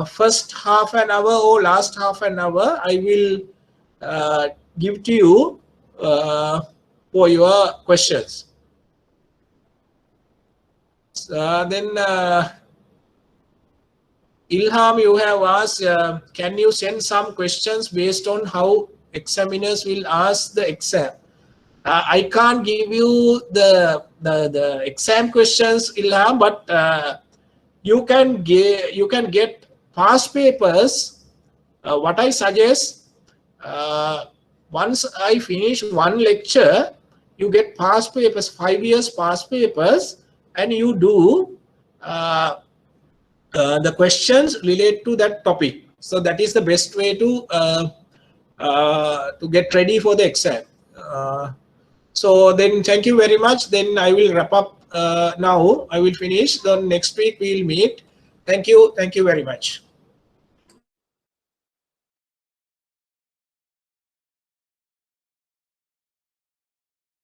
First half an hour or last half an hour, I will give to you for your questions. Then Ilham, you have asked, can you send some questions based on how examiners will ask the exam? I can't give you the exam questions, Ilham, but you can get past papers. What I suggest, once I finish one lecture, you get past papers, 5 years past papers, and you do the questions relate to that topic. So that is the best way to get ready for the exam. So then thank you very much. Then I will wrap up now. I will finish. Then next week we will meet. Thank you. Thank you very much.